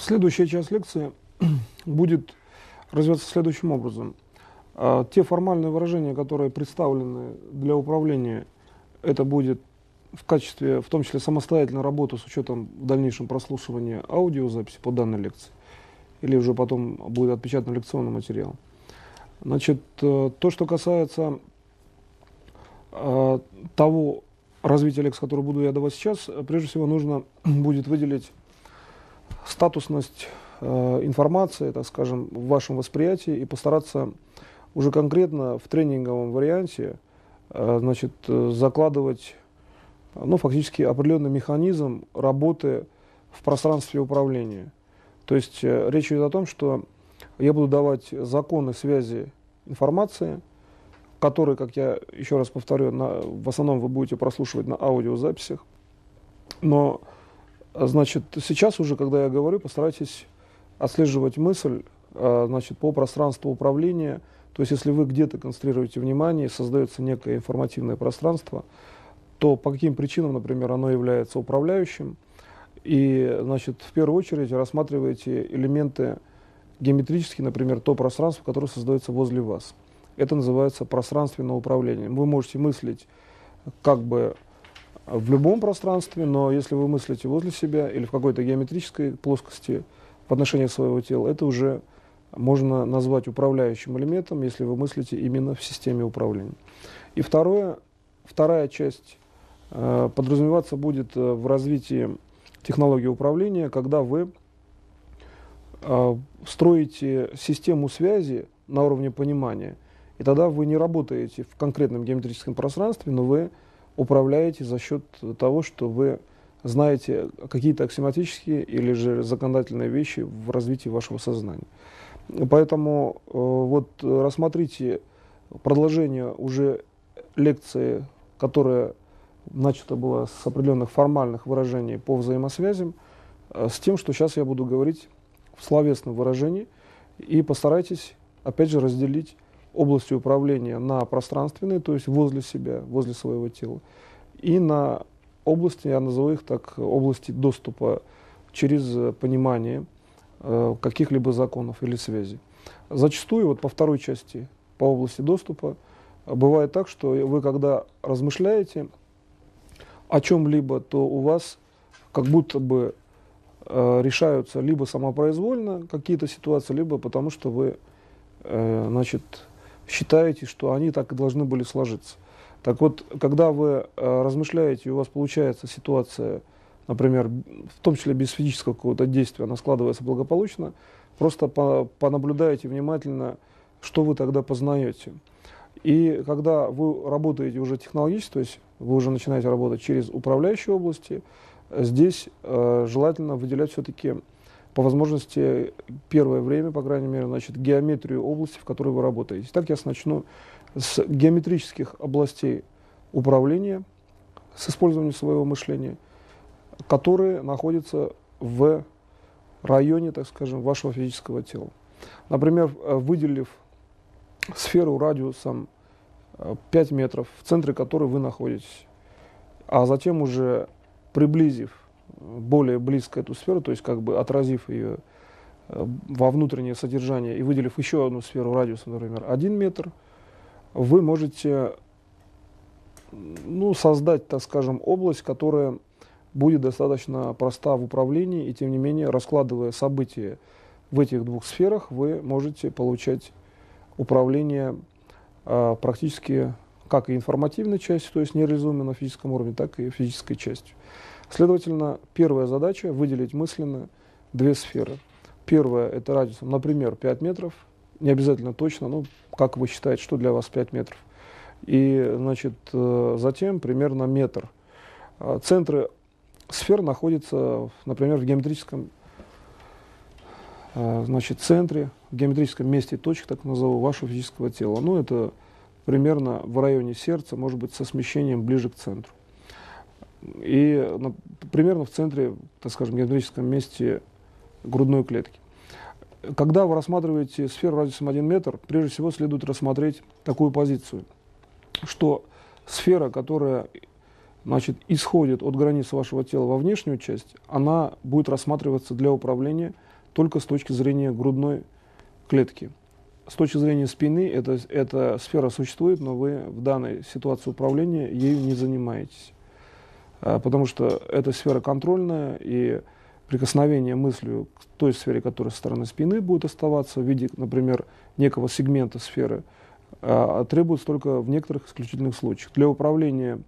Следующая часть лекции будет развиваться следующим образом. Те формальные выражения, которые представлены для управления, это будет в качестве, в том числе, самостоятельной работы с учетом в дальнейшем прослушивания аудиозаписи по данной лекции, или уже потом будет отпечатан лекционный материал. Значит, то, что касается того развития лекции, которое буду я давать сейчас, прежде всего нужно будет выделить статусность информации, так скажем, в вашем восприятии и постараться уже конкретно в тренинговом варианте значит, закладывать фактически определенный механизм работы в пространстве управления. То есть речь идет о том, что я буду давать законы связи информации, которые, как я еще раз повторю, в основном вы будете прослушивать на аудиозаписях. Но, значит, сейчас уже, когда я говорю, постарайтесь отслеживать мысль значит, по пространству управления. То есть если вы где-то концентрируете внимание, создается некое информативное пространство, то по каким причинам, например, оно является управляющим. И, значит, в первую очередь рассматриваете элементы геометрические, например, то пространство, которое создается возле вас. Это называется пространственное управление. Вы можете мыслить как бы в любом пространстве, но если вы мыслите возле себя или в какой-то геометрической плоскости в отношении своего тела, это уже можно назвать управляющим элементом, если вы мыслите именно в системе управления. И вторая часть подразумеваться будет в развитии технологии управления, когда вы строите систему связи на уровне понимания, и тогда вы не работаете в конкретном геометрическом пространстве, но вы управляете за счет того, что вы знаете какие-то аксиоматические или же законодательные вещи в развитии вашего сознания. Поэтому вот рассмотрите продолжение уже лекции, которая начата была с определенных формальных выражений по взаимосвязям, с тем, что сейчас я буду говорить в словесном выражении, и постарайтесь, опять же, разделить области управления на пространственные, то есть возле себя, возле своего тела, и на области, я назову их так, области доступа через понимание каких-либо законов или связей. Зачастую, вот по второй части, по области доступа, бывает так, что вы, когда размышляете о чем-либо, то у вас как будто бы решаются либо самопроизвольно какие-то ситуации, либо потому что вы значит, считаете, что они так и должны были сложиться. Так вот, когда вы размышляете, и у вас получается ситуация, например, в том числе без физического какого-то действия, она складывается благополучно, просто понаблюдайте внимательно, что вы тогда познаете. И когда вы работаете уже технологически, то есть вы уже начинаете работать через управляющие области, здесь желательно выделять все-таки по возможности первое время, по крайней мере, значит, геометрию области, в которой вы работаете. Так я начну с геометрических областей управления, с использованием своего мышления, которые находятся в районе, так скажем, вашего физического тела. Например, выделив сферу радиусом 5 метров, в центре которой вы находитесь, а затем уже приблизив более близко эту сферу, то есть как бы отразив ее во внутреннее содержание и выделив еще одну сферу радиусом, например, 1 метр, вы можете создать, так скажем, область, которая будет достаточно проста в управлении, и тем не менее, раскладывая события в этих двух сферах, вы можете получать управление практически как и информативной частью, то есть нереализуемой на физическом уровне, так и физической частью. Следовательно, первая задача — выделить мысленно две сферы. Первая — это радиусом, например, 5 метров, не обязательно точно, но как вы считаете, что для вас 5 метров. И, значит, затем примерно метр. Центры сфер находятся, например, в геометрическом центре, в геометрическом месте точек, так назову, вашего физического тела. Ну, это примерно в районе сердца, может быть, со смещением ближе к центру. И примерно в центре, так скажем, геометрическом месте грудной клетки. Когда вы рассматриваете сферу радиусом 1 метр, прежде всего следует рассмотреть такую позицию, что сфера, которая, значит, исходит от границы вашего тела во внешнюю часть, она будет рассматриваться для управления только с точки зрения грудной клетки. С точки зрения спины эта сфера существует, но вы в данной ситуации управления ею не занимаетесь. Потому что эта сфера контрольная, и прикосновение мыслью к той сфере, которая со стороны спины будет оставаться в виде, например, некого сегмента сферы, требуется только в некоторых исключительных случаях. Для управления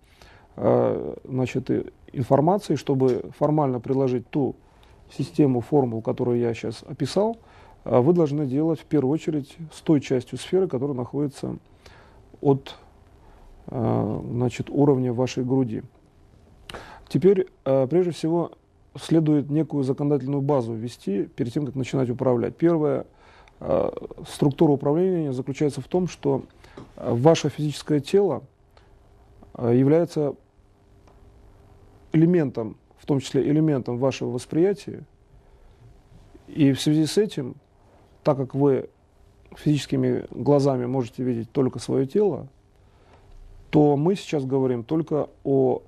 информацией, чтобы формально приложить ту систему формул, которую я сейчас описал, вы должны делать в первую очередь с той частью сферы, которая находится от уровня вашей груди. Теперь, прежде всего, следует некую законодательную базу ввести перед тем, как начинать управлять. Первая структура управления заключается в том, что ваше физическое тело является элементом, в том числе элементом вашего восприятия, и в связи с этим, так как вы физическими глазами можете видеть только свое тело, то мы сейчас говорим только о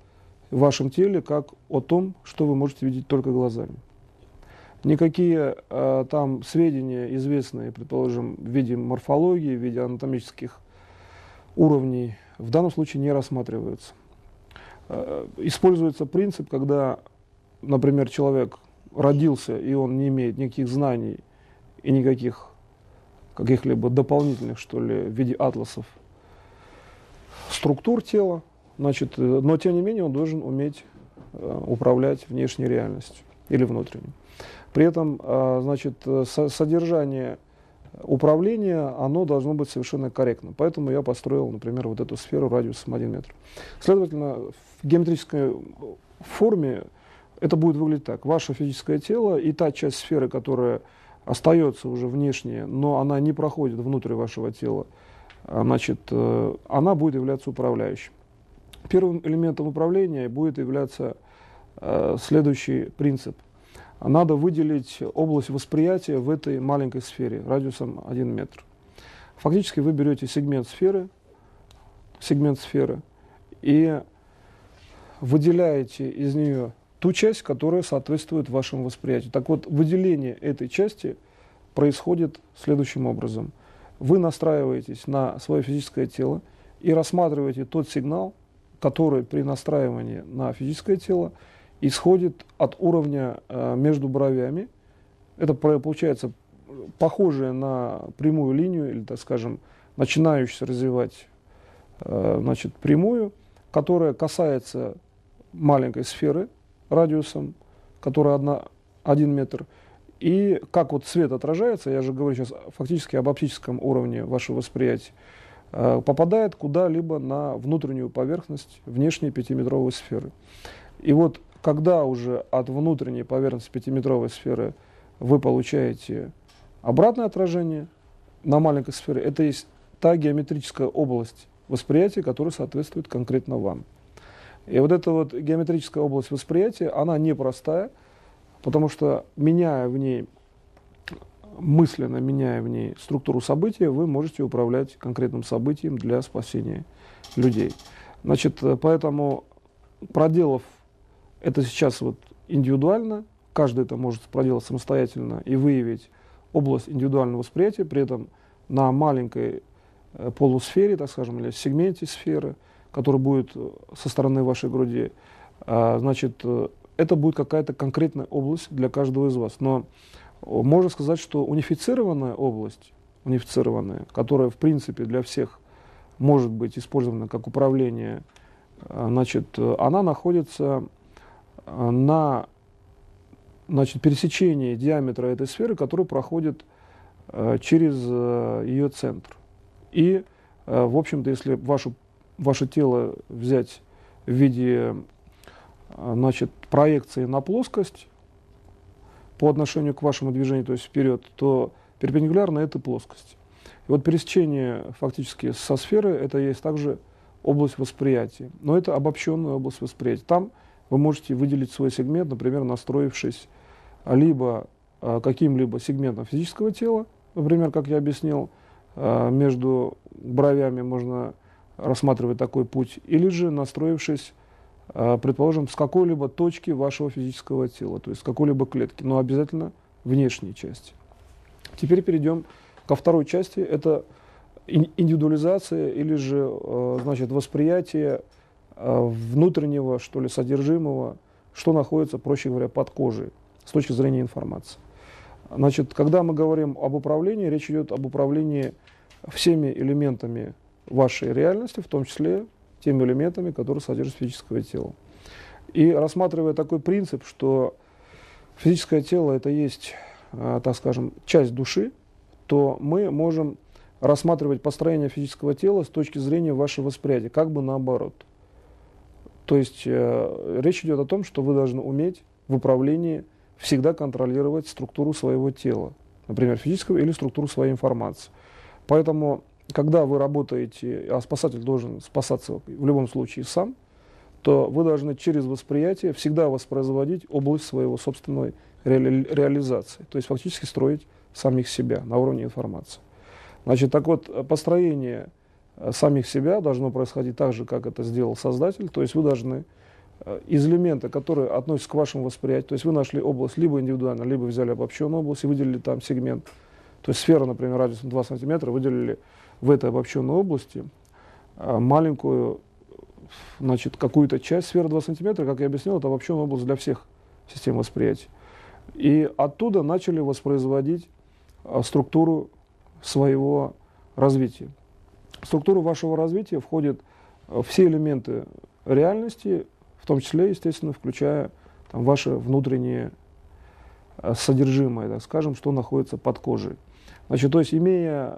вашем теле как о том, что вы можете видеть только глазами. Никакие там сведения, известные, предположим, в виде морфологии, в виде анатомических уровней, в данном случае не рассматриваются. Используется принцип, когда, например, человек родился, и он не имеет никаких знаний и никаких каких-либо дополнительных, что ли, в виде атласов структур тела, значит, но тем не менее он должен уметь управлять внешней реальностью или внутренней. При этом, значит, содержание управления, оно должно быть совершенно корректно. Поэтому я построил, например, вот эту сферу радиусом 1 метр. Следовательно, в геометрической форме это будет выглядеть так. Ваше физическое тело и та часть сферы, которая остается уже внешне, но она не проходит внутрь вашего тела, значит, она будет являться управляющим. Первым элементом управления будет являться следующий принцип. Надо выделить область восприятия в этой маленькой сфере радиусом 1 метр. Фактически вы берете сегмент сферы и выделяете из нее ту часть, которая соответствует вашему восприятию. Так вот, выделение этой части происходит следующим образом. Вы настраиваетесь на свое физическое тело и рассматриваете тот сигнал, который при настраивании на физическое тело исходит от уровня между бровями. Это получается похожее на прямую линию, или, так скажем, начинающуюся развивать значит, прямую, которая касается маленькой сферы радиусом, которая 1 метр. И как вот свет отражается, я же говорю сейчас фактически об оптическом уровне вашего восприятия, попадает куда-либо на внутреннюю поверхность внешней 5-метровой сферы. И вот когда уже от внутренней поверхности 5-метровой сферы вы получаете обратное отражение на маленькой сфере, это есть та геометрическая область восприятия, которая соответствует конкретно вам. И вот эта вот геометрическая область восприятия, она непростая, потому что мысленно меняя в ней структуру события, вы можете управлять конкретным событием для спасения людей. Значит, поэтому, проделав это сейчас вот индивидуально, каждый это может проделать самостоятельно и выявить область индивидуального восприятия, при этом на маленькой полусфере, так скажем, или сегменте сферы, который будет со стороны вашей груди, значит, это будет какая-то конкретная область для каждого из вас. Но можно сказать, что унифицированная область, которая, в принципе, для всех может быть использована как управление, значит, она находится на пересечении диаметра этой сферы, который проходит через ее центр. И, в общем-то, если ваше тело взять в виде, значит, проекции на плоскость по отношению к вашему движению, то есть вперед, то перпендикулярно этой плоскости. И вот пересечение фактически со сферы, это есть также область восприятия. Но это обобщенная область восприятия. Там вы можете выделить свой сегмент, например, настроившись либо каким-либо сегментом физического тела, например, как я объяснил, между бровями можно рассматривать такой путь, или же настроившись, предположим, с какой-либо точки вашего физического тела, то есть с какой-либо клетки, но обязательно внешней части. Теперь перейдем ко второй части. Это индивидуализация или же значит, восприятие внутреннего, что ли, содержимого, что находится, проще говоря, под кожей с точки зрения информации. Значит, когда мы говорим об управлении, речь идет об управлении всеми элементами вашей реальности, в том числе теми элементами, которые содержат физическое тело. И рассматривая такой принцип, что физическое тело – это есть, так скажем, часть души, то мы можем рассматривать построение физического тела с точки зрения вашего восприятия, как бы наоборот. То есть речь идет о том, что вы должны уметь в управлении всегда контролировать структуру своего тела, например, физического или структуру своей информации. Поэтому, когда вы работаете, а спасатель должен спасаться в любом случае сам, то вы должны через восприятие всегда воспроизводить область своего собственной реализации, то есть фактически строить самих себя на уровне информации. Значит, так вот, построение самих себя должно происходить так же, как это сделал Создатель, то есть вы должны из элемента, которые относятся к вашему восприятию, то есть вы нашли область либо индивидуально, либо взяли обобщенную область и выделили там сегмент, то есть сфера, например, радиусом 2 см, выделили в этой обобщенной области маленькую, значит, какую-то часть сферы 2 см, как я объяснил, это обобщенная область для всех систем восприятия. И оттуда начали воспроизводить структуру своего развития. В структуру вашего развития входят все элементы реальности, в том числе, естественно, включая там, ваше внутреннее содержимое, так скажем, что находится под кожей. Значит, то есть, имея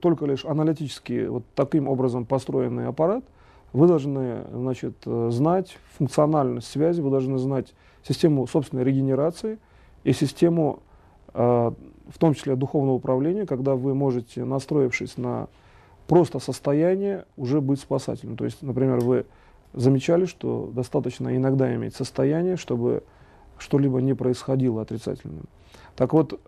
только лишь аналитически вот таким образом построенный аппарат, вы должны, значит, знать функциональность связи, вы должны знать систему собственной регенерации и систему, в том числе духовного управления, когда вы можете, настроившись на просто состояние, уже быть спасателем. То есть, например, вы замечали, что достаточно иногда иметь состояние, чтобы что-либо не происходило отрицательным. Так вот,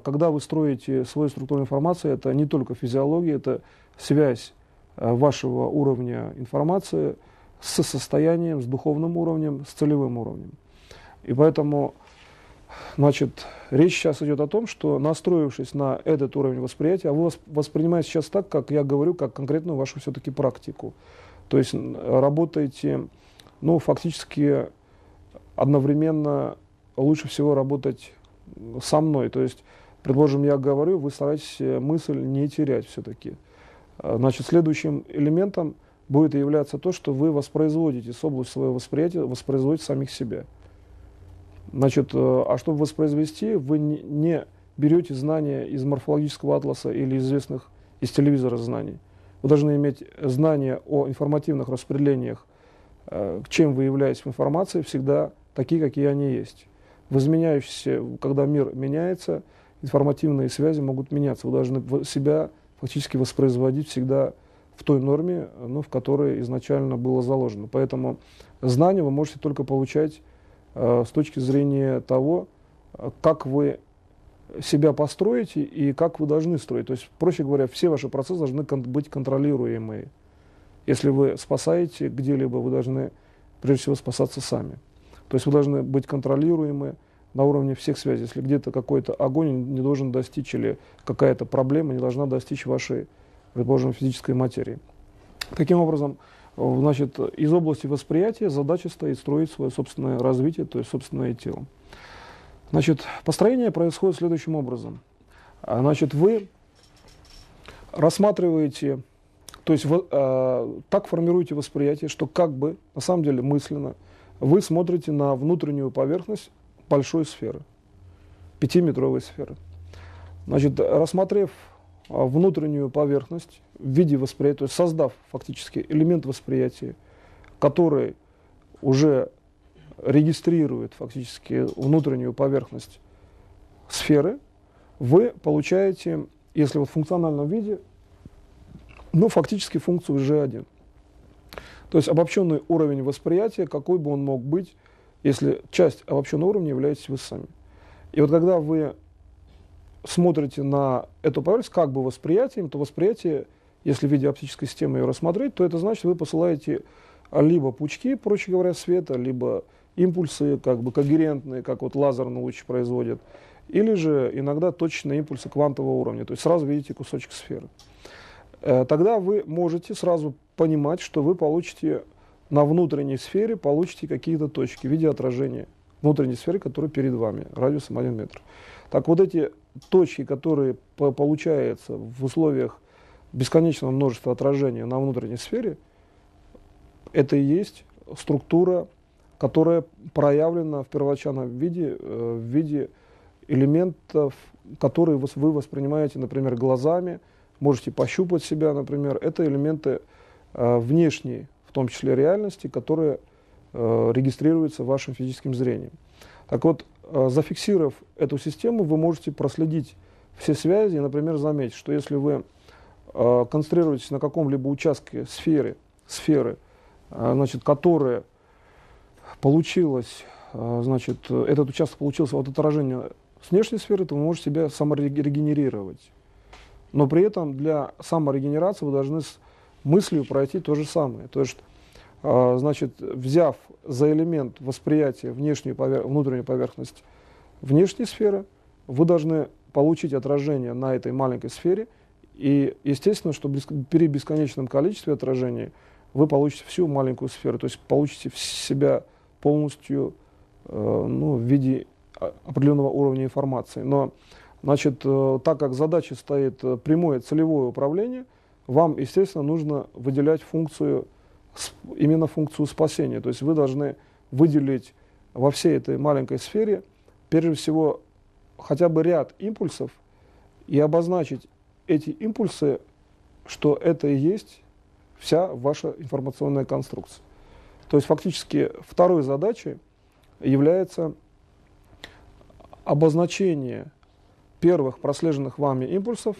когда вы строите свою структуру информации, это не только физиология, это связь вашего уровня информации с состоянием, с духовным уровнем, с целевым уровнем. И поэтому, значит, речь сейчас идет о том, что, настроившись на этот уровень восприятия, вы воспринимаете сейчас так, как я говорю, как конкретную вашу все-таки практику. То есть работаете, ну, фактически одновременно лучше всего работать со мной. То есть, предположим, я говорю, вы стараетесь мысль не терять все-таки. Значит, следующим элементом будет являться то, что вы воспроизводите с области своего восприятия, воспроизводите самих себя. Значит, а чтобы воспроизвести, вы не берете знания из морфологического атласа или известных из телевизора знаний. Вы должны иметь знания о информативных распределениях, чем вы являетесь в информации, всегда такие, какие они есть. В изменяющейся, когда мир меняется, информативные связи могут меняться. Вы должны себя фактически воспроизводить всегда в той норме, ну, в которой изначально было заложено. Поэтому знания вы можете только получать с точки зрения того, как вы себя построите и как вы должны строить. То есть, проще говоря, все ваши процессы должны быть контролируемые. Если вы спасаете где-либо, вы должны, прежде всего, спасаться сами. То есть вы должны быть контролируемы на уровне всех связей. Если где-то какой-то огонь не должен достичь или какая-то проблема не должна достичь вашей, предположим, физической материи. Таким образом, значит, из области восприятия задача стоит строить свое собственное развитие, то есть собственное тело. Значит, построение происходит следующим образом. Значит, вы рассматриваете, то есть вы, так формируете восприятие, что как бы, на самом деле, мысленно, вы смотрите на внутреннюю поверхность большой сферы, 5-метровой сферы. Значит, рассмотрев внутреннюю поверхность в виде восприятия, то есть создав фактически элемент восприятия, который уже регистрирует фактически внутреннюю поверхность сферы, вы получаете, если вот в функциональном виде, ну, фактически функцию G1. То есть обобщенный уровень восприятия, какой бы он мог быть, если часть обобщенного уровня являетесь вы сами. И вот когда вы смотрите на эту поверхность как бы восприятием, то восприятие, если в виде оптической системы ее рассмотреть, то это значит, вы посылаете либо пучки, проще говоря, света, либо импульсы как бы когерентные, как вот лазерный луч производит, или же иногда точечные импульсы квантового уровня, то есть сразу видите кусочек сферы. Тогда вы можете сразу понимать, что вы получите на внутренней сфере какие-то точки в виде отражения внутренней сферы, которая перед вами, радиусом 1 метр. Так вот эти точки, которые получаются в условиях бесконечного множества отражений на внутренней сфере, это и есть структура, которая проявлена в первоначальном виде, в виде элементов, которые вы воспринимаете, например, глазами, можете пощупать себя, например. Это элементы внешней, в том числе реальности, которые регистрируются вашим физическим зрением. Так вот, зафиксировав эту систему, вы можете проследить все связи и, например, заметить, что если вы концентрируетесь на каком-либо участке сферы, значит, которая получилась, значит, этот участок получился от отражения с внешней сферы, то вы можете себя саморегенерировать. Но при этом для саморегенерации вы должны с мыслью пройти то же самое. То есть, значит, взяв за элемент восприятия внутреннюю поверхность внешней сферы, вы должны получить отражение на этой маленькой сфере. И, естественно, что при бесконечном количестве отражений вы получите всю маленькую сферу, то есть получите себя полностью в виде определенного уровня информации. Но, значит, так как задача стоит прямое целевое управление, вам, естественно, нужно выделять именно функцию спасения. То есть вы должны выделить во всей этой маленькой сфере, прежде всего, хотя бы ряд импульсов и обозначить эти импульсы, что это и есть вся ваша информационная конструкция. То есть фактически второй задачей является обозначение первых прослеженных вами импульсов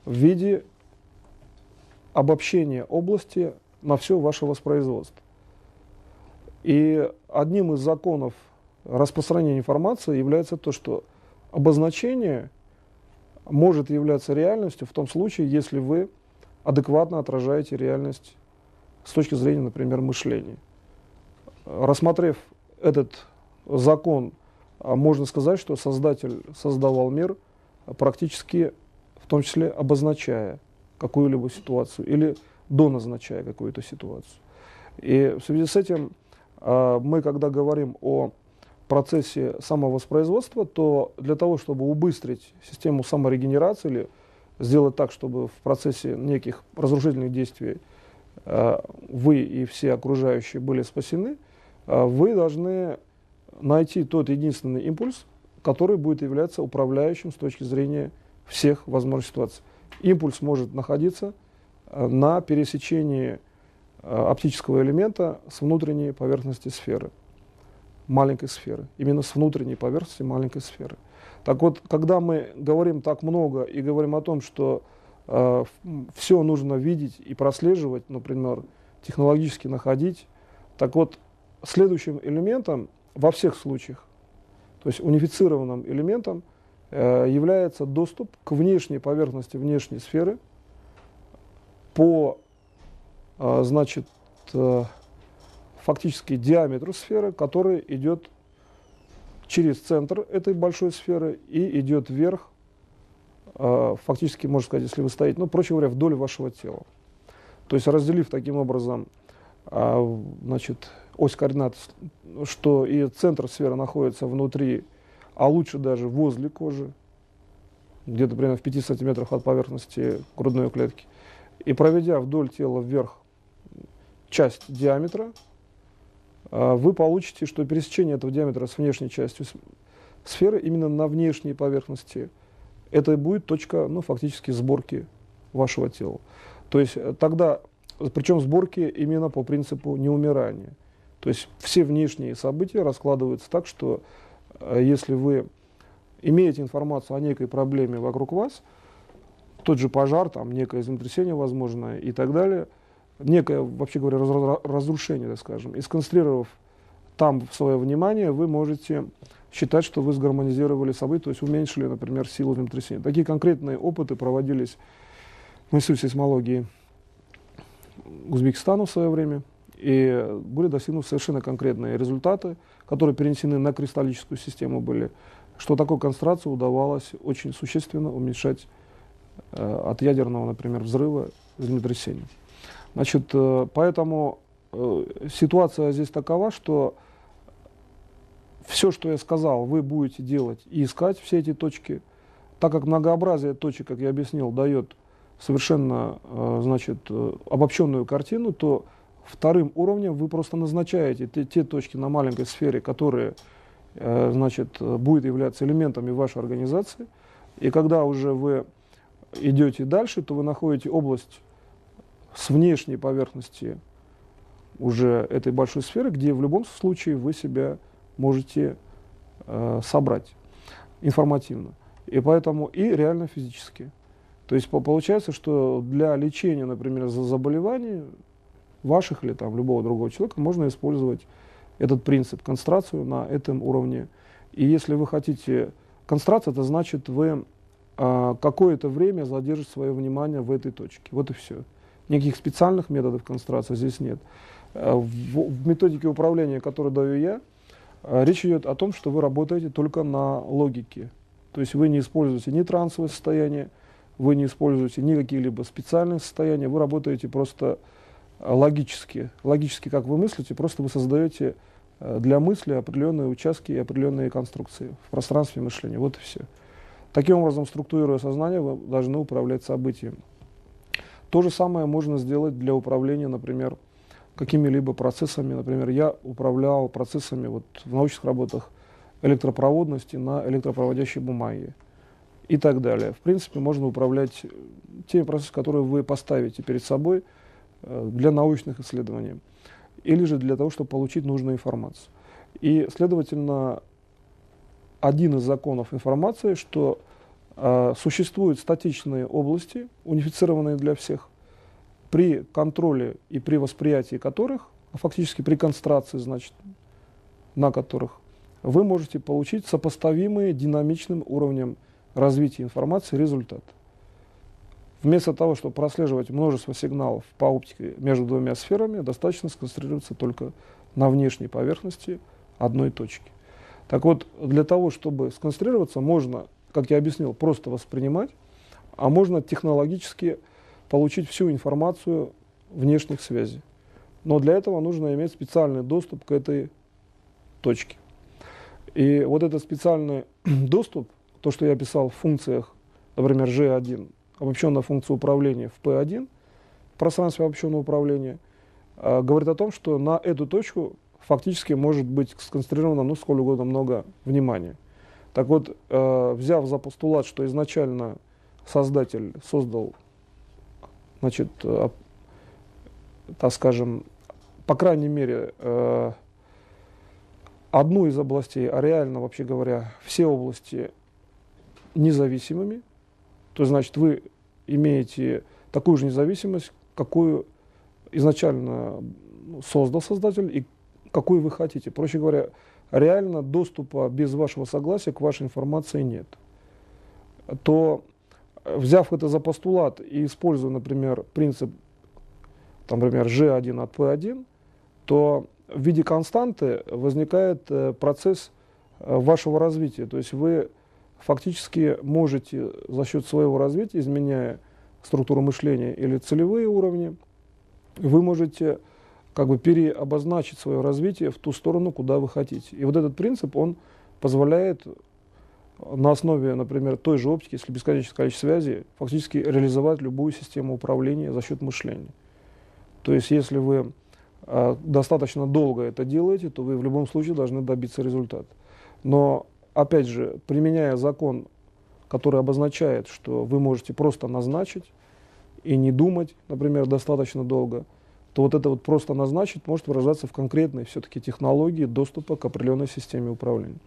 в виде обобщения области на все ваше воспроизводство. И одним из законов распространения информации является то, что обозначение может являться реальностью в том случае, если вы адекватно отражаете реальность с точки зрения, например, мышления. Рассмотрев этот закон, можно сказать, что Создатель создавал мир практически, в том числе, обозначая какую-либо ситуацию или доназначая какую-то ситуацию. И в связи с этим мы, когда говорим о процессе самовоспроизводства, то для того, чтобы убыстрить систему саморегенерации или сделать так, чтобы в процессе неких разрушительных действий вы и все окружающие были спасены, вы должны найти тот единственный импульс, который будет являться управляющим с точки зрения всех возможных ситуаций. Импульс может находиться на пересечении оптического элемента с внутренней поверхности сферы, маленькой сферы, именно с внутренней поверхности маленькой сферы. Так вот, когда мы говорим так много и говорим о том, что все нужно видеть и прослеживать, например, технологически находить, так вот, следующим элементом во всех случаях, то есть унифицированным элементом, является доступ к внешней поверхности внешней сферы по, значит, фактически диаметру сферы, который идет через центр этой большой сферы и идет вверх, фактически, можно сказать, если вы стоите, проще говоря, вдоль вашего тела. То есть разделив таким образом, значит, ось координат, что и центр сферы находится внутри, а лучше даже возле кожи, где-то примерно в 5 сантиметрах от поверхности грудной клетки, и проведя вдоль тела вверх часть диаметра, вы получите, что пересечение этого диаметра с внешней частью сферы именно на внешней поверхности, это и будет точка, фактически сборки вашего тела. То есть тогда, причем сборки именно по принципу неумирания. То есть все внешние события раскладываются так, что если вы имеете информацию о некой проблеме вокруг вас, тот же пожар, там некое землетрясение возможное и так далее, некое, вообще говоря, разрушение, так скажем, и сконцентрировав там свое внимание, вы можете считать, что вы сгармонизировали события, то есть уменьшили, например, силу землетрясения. Такие конкретные опыты проводились в Институте сейсмологии Узбекистана в свое время, и были достигнуты совершенно конкретные результаты, которые перенесены на кристаллическую систему были, что такой концентрацию удавалось очень существенно уменьшать от ядерного, например, взрыва, землетрясения. Значит, поэтому ситуация здесь такова, что все, что я сказал, вы будете делать и искать все эти точки, так как многообразие точек, как я объяснил, дает совершенно, значит, обобщенную картину, то вторым уровнем вы просто назначаете те точки на маленькой сфере, которые, значит, будут являться элементами вашей организации. И когда уже вы идете дальше, то вы находите область с внешней поверхности уже этой большой сферы, где в любом случае вы себя можете собрать информативно. И поэтому и реально физически. То есть получается, что для лечения, например, заболеваний ваших или там любого другого человека можно использовать этот принцип, концентрацию на этом уровне. И если вы хотите концентрацию, это значит, вы какое-то время задержите свое внимание в этой точке. Вот и все. Никаких специальных методов концентрации здесь нет. В методике управления, которую даю я, речь идет о том, что вы работаете только на логике. То есть вы не используете ни трансовое состояние, вы не используете ни какие-либо специальные состояния, вы работаете просто логически. Логически, как вы мыслите, просто вы создаете для мысли определенные участки и определенные конструкции в пространстве мышления. Вот и все. Таким образом, структурируя сознание, вы должны управлять событием. То же самое можно сделать для управления, например, какими-либо процессами. Например, я управлял процессами вот, в научных работах электропроводности на электропроводящей бумаге и так далее. В принципе, можно управлять теми процессами, которые вы поставите перед собой для научных исследований или же для того, чтобы получить нужную информацию. И, следовательно, один из законов информации, что существуют статичные области, унифицированные для всех, при контроле и при восприятии которых, фактически при концентрации, значит, на которых, вы можете получить сопоставимые динамичным уровнем развития информации результат. Вместо того, чтобы прослеживать множество сигналов по оптике между двумя сферами, достаточно сконцентрироваться только на внешней поверхности одной точки. Так вот, для того, чтобы сконцентрироваться, можно, как я объяснил, просто воспринимать, а можно технологически получить всю информацию внешних связей. Но для этого нужно иметь специальный доступ к этой точке. И вот этот специальный доступ, то, что я описал в функциях, например, G1, обобщенная функция управления в P1, в пространстве обобщенного управления, говорит о том, что на эту точку фактически может быть сконцентрировано ну, сколь угодно много внимания. Так вот, взяв за постулат, что изначально создатель создал, значит, так скажем, по крайней мере, одну из областей, а реально, вообще говоря, все области независимыми, то значит, вы имеете такую же независимость, какую изначально создал создатель и какую вы хотите. Проще говоря, реально доступа без вашего согласия к вашей информации нет. То, взяв это за постулат и используя, например, принцип, там, например, G1 от P1, то в виде константы возникает процесс вашего развития. То есть вы фактически можете за счет своего развития, изменяя структуру мышления или целевые уровни, вы можете как бы переобозначить свое развитие в ту сторону, куда вы хотите. И вот этот принцип, он позволяет на основе, например, той же оптики, если бесконечное количество связей, фактически реализовать любую систему управления за счет мышления. То есть если вы достаточно долго это делаете, то вы в любом случае должны добиться результата. Но, опять же, применяя закон, который обозначает, что вы можете просто назначить и не думать, например, достаточно долго, то вот это вот просто назначить может выражаться в конкретной все-таки технологии доступа к определенной системе управления.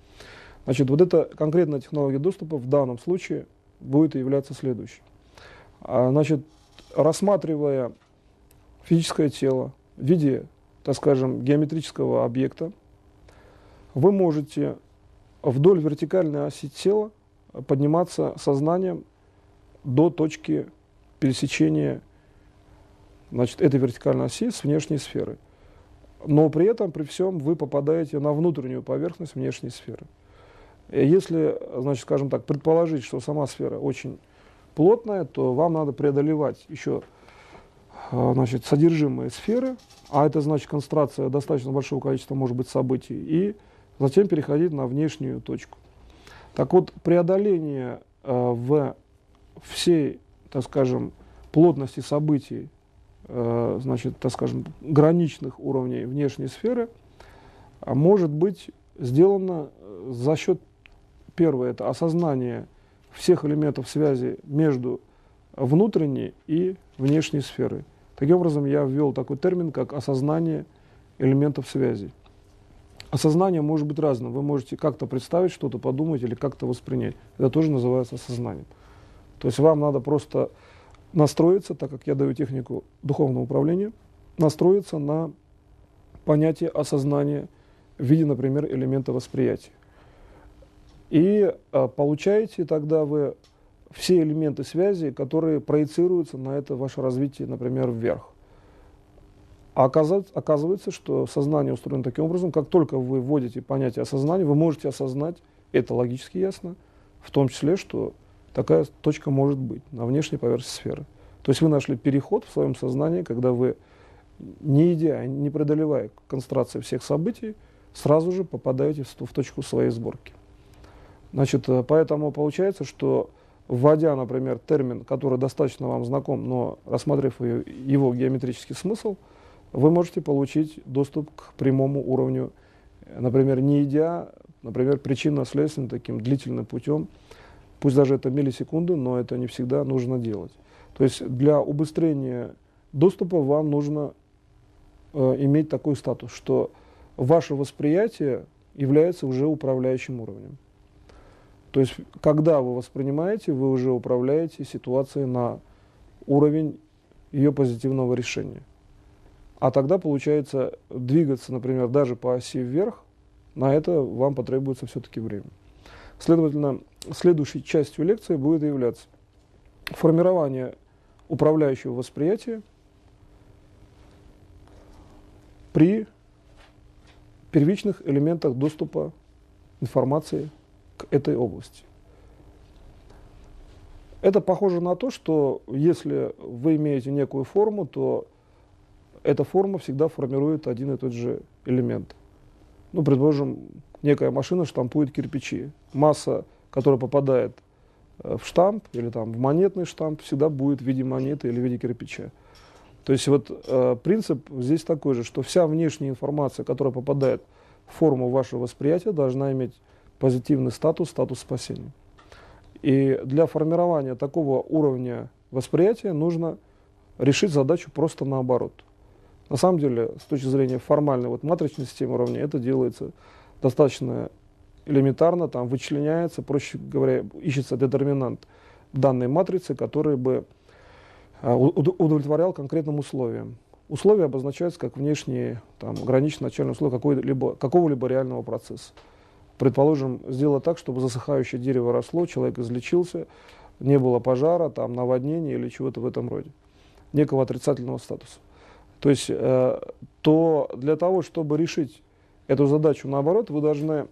Значит, вот эта конкретная технология доступа в данном случае будет являться следующей. Значит, рассматривая физическое тело в виде, так скажем, геометрического объекта, вы можете вдоль вертикальной оси тела подниматься сознанием до точки пересечения, значит, этой вертикальной оси с внешней сферой. Но при этом, при всем, вы попадаете на внутреннюю поверхность внешней сферы. Если, значит, скажем так, предположить, что сама сфера очень плотная, то вам надо преодолевать еще, значит, содержимое сферы, а это значит концентрация достаточно большого количества, может быть, событий, и затем переходить на внешнюю точку. Так вот, преодоление в всей, так скажем, плотности событий, значит, так скажем, граничных уровней внешней сферы может быть сделано за счет, первое, это осознание всех элементов связи между внутренней и внешней сферой. Таким образом, я ввел такой термин, как осознание элементов связи. Осознание может быть разным. Вы можете как-то представить что-то, подумать или как-то воспринять. Это тоже называется осознанием. То есть вам надо просто настроиться, так как я даю технику духовного управления, настроиться на понятие осознания в виде, например, элемента восприятия. И получаете тогда вы все элементы связи, которые проецируются на это ваше развитие, например, вверх. А оказывается, что сознание устроено таким образом, как только вы вводите понятие осознания, вы можете осознать, это логически ясно, в том числе, что такая точка может быть на внешней поверхности сферы. То есть вы нашли переход в своем сознании, когда вы, не идя, не преодолевая концентрации всех событий, сразу же попадаете в точку своей сборки. Значит, поэтому получается, что вводя, например, термин, который достаточно вам знаком, но рассмотрев его геометрический смысл, вы можете получить доступ к прямому уровню, например, не идя, например, причинно-следственным таким длительным путем, пусть даже это миллисекунды, но это не всегда нужно делать. То есть для убыстрения доступа вам нужно иметь такой статус, что ваше восприятие является уже управляющим уровнем. То есть, когда вы воспринимаете, вы уже управляете ситуацией на уровень ее позитивного решения. А тогда получается двигаться, например, даже по оси вверх, на это вам потребуется все-таки время. Следовательно, следующей частью лекции будет являться формирование управляющего восприятия при первичных элементах доступа информации к этой области. Это похоже на то, что если вы имеете некую форму, то эта форма всегда формирует один и тот же элемент. Ну, предположим, некая машина штампует кирпичи. Масса, которая попадает в штамп или там, в монетный штамп, всегда будет в виде монеты или в виде кирпича. То есть вот принцип здесь такой же, что вся внешняя информация, которая попадает в форму вашего восприятия, должна иметь позитивный статус, статус спасения. И для формирования такого уровня восприятия нужно решить задачу просто наоборот. На самом деле, с точки зрения формальной матричной системы уравнений, это делается достаточно элементарно, там вычленяется, проще говоря, ищется детерминант данной матрицы, который бы удовлетворял конкретным условиям. Условия обозначаются как внешние, граничные начальные условия какого-либо реального процесса. Предположим, сделать так, чтобы засыхающее дерево росло, человек излечился, не было пожара, наводнения или чего-то в этом роде, некого отрицательного статуса. То есть, то для того, чтобы решить эту задачу наоборот, вы должны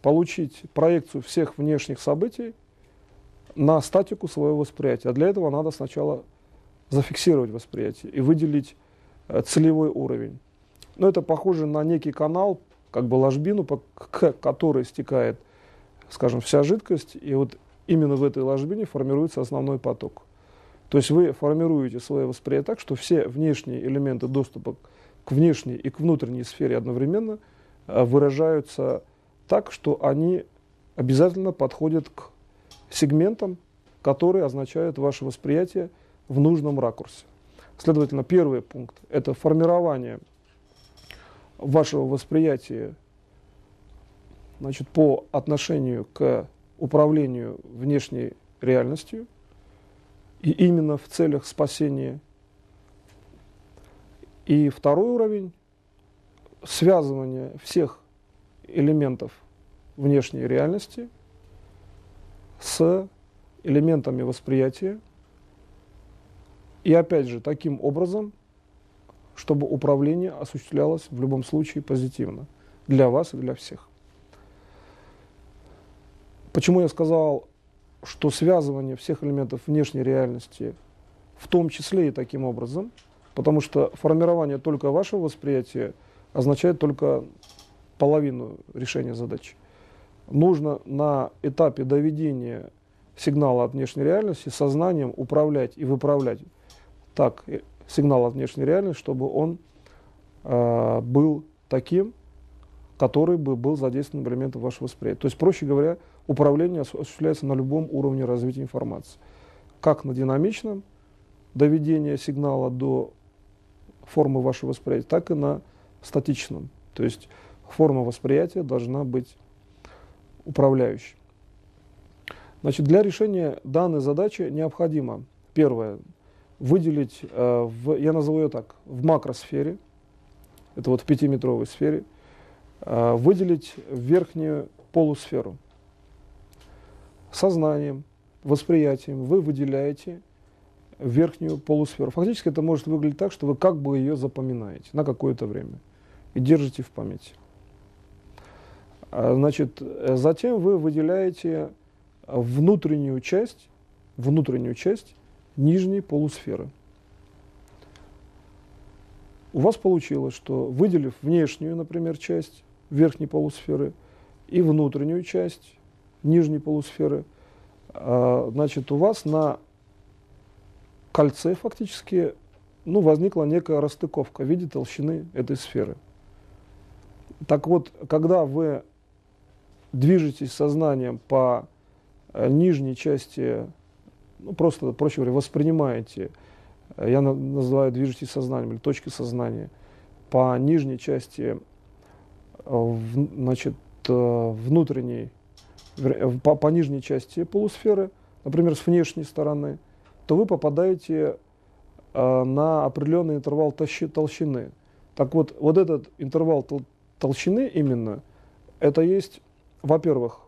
получить проекцию всех внешних событий на статику своего восприятия. А для этого надо сначала зафиксировать восприятие и выделить целевой уровень. Но это похоже на некий канал, как бы ложбину, к которой стекает, скажем, вся жидкость, и вот именно в этой ложбине формируется основной поток. То есть вы формируете свое восприятие так, что все внешние элементы доступа к внешней и к внутренней сфере одновременно выражаются так, что они обязательно подходят к сегментам, которые означают ваше восприятие в нужном ракурсе. Следовательно, первый пункт – это формирование вашего восприятия, значит, по отношению к управлению внешней реальностью, и именно в целях спасения. И второй уровень – связывание всех элементов внешней реальности с элементами восприятия. И опять же, таким образом, чтобы управление осуществлялось в любом случае позитивно для вас и для всех. Почему я сказал, что связывание всех элементов внешней реальности, в том числе и таким образом, потому что формирование только вашего восприятия означает только половину решения задачи. Нужно на этапе доведения сигнала от внешней реальности сознанием управлять и выправлять так сигнал от внешней реальности, чтобы он был таким, который бы был задействован элементом вашего восприятия. То есть, проще говоря, управление осуществляется на любом уровне развития информации. Как на динамичном доведении сигнала до формы вашего восприятия, так и на статичном. То есть форма восприятия должна быть управляющей. Значит, для решения данной задачи необходимо, первое, выделить, я назову ее так, в макросфере, это вот в 5-метровой сфере, выделить верхнюю полусферу. Сознанием, восприятием вы выделяете верхнюю полусферу. Фактически это может выглядеть так, что вы как бы ее запоминаете на какое-то время и держите в памяти. Значит, затем вы выделяете внутреннюю часть нижней полусферы. У вас получилось, что выделив внешнюю, например, часть верхней полусферы и внутреннюю часть нижней полусферы, значит, у вас на кольце фактически возникла некая расстыковка в виде толщины этой сферы. Так вот, когда вы движетесь сознанием по нижней части, просто, проще говоря, воспринимаете, я называю движетесь сознанием или точкой сознания, по нижней части, значит, внутренней, по нижней части полусферы, например, с внешней стороны, то вы попадаете на определенный интервал толщины. Так вот, вот этот интервал толщины именно, это есть, во-первых,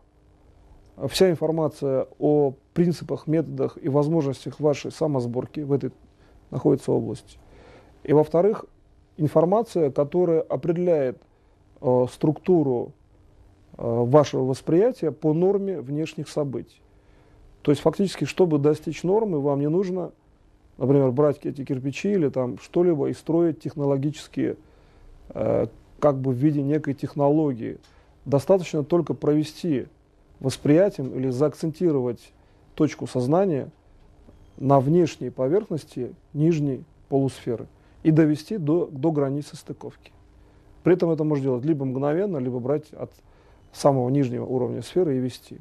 вся информация о принципах, методах и возможностях вашей самосборки в этой находится области. И, во-вторых, информация, которая определяет структуру вашего восприятия по норме внешних событий. То есть, фактически, чтобы достичь нормы, вам не нужно, например, брать эти кирпичи или там что-либо и строить технологические, как бы в виде некой технологии. Достаточно только провести восприятием или заакцентировать точку сознания на внешней поверхности нижней полусферы и довести до границы стыковки. При этом это можно делать либо мгновенно, либо брать от самого нижнего уровня сферы и вести.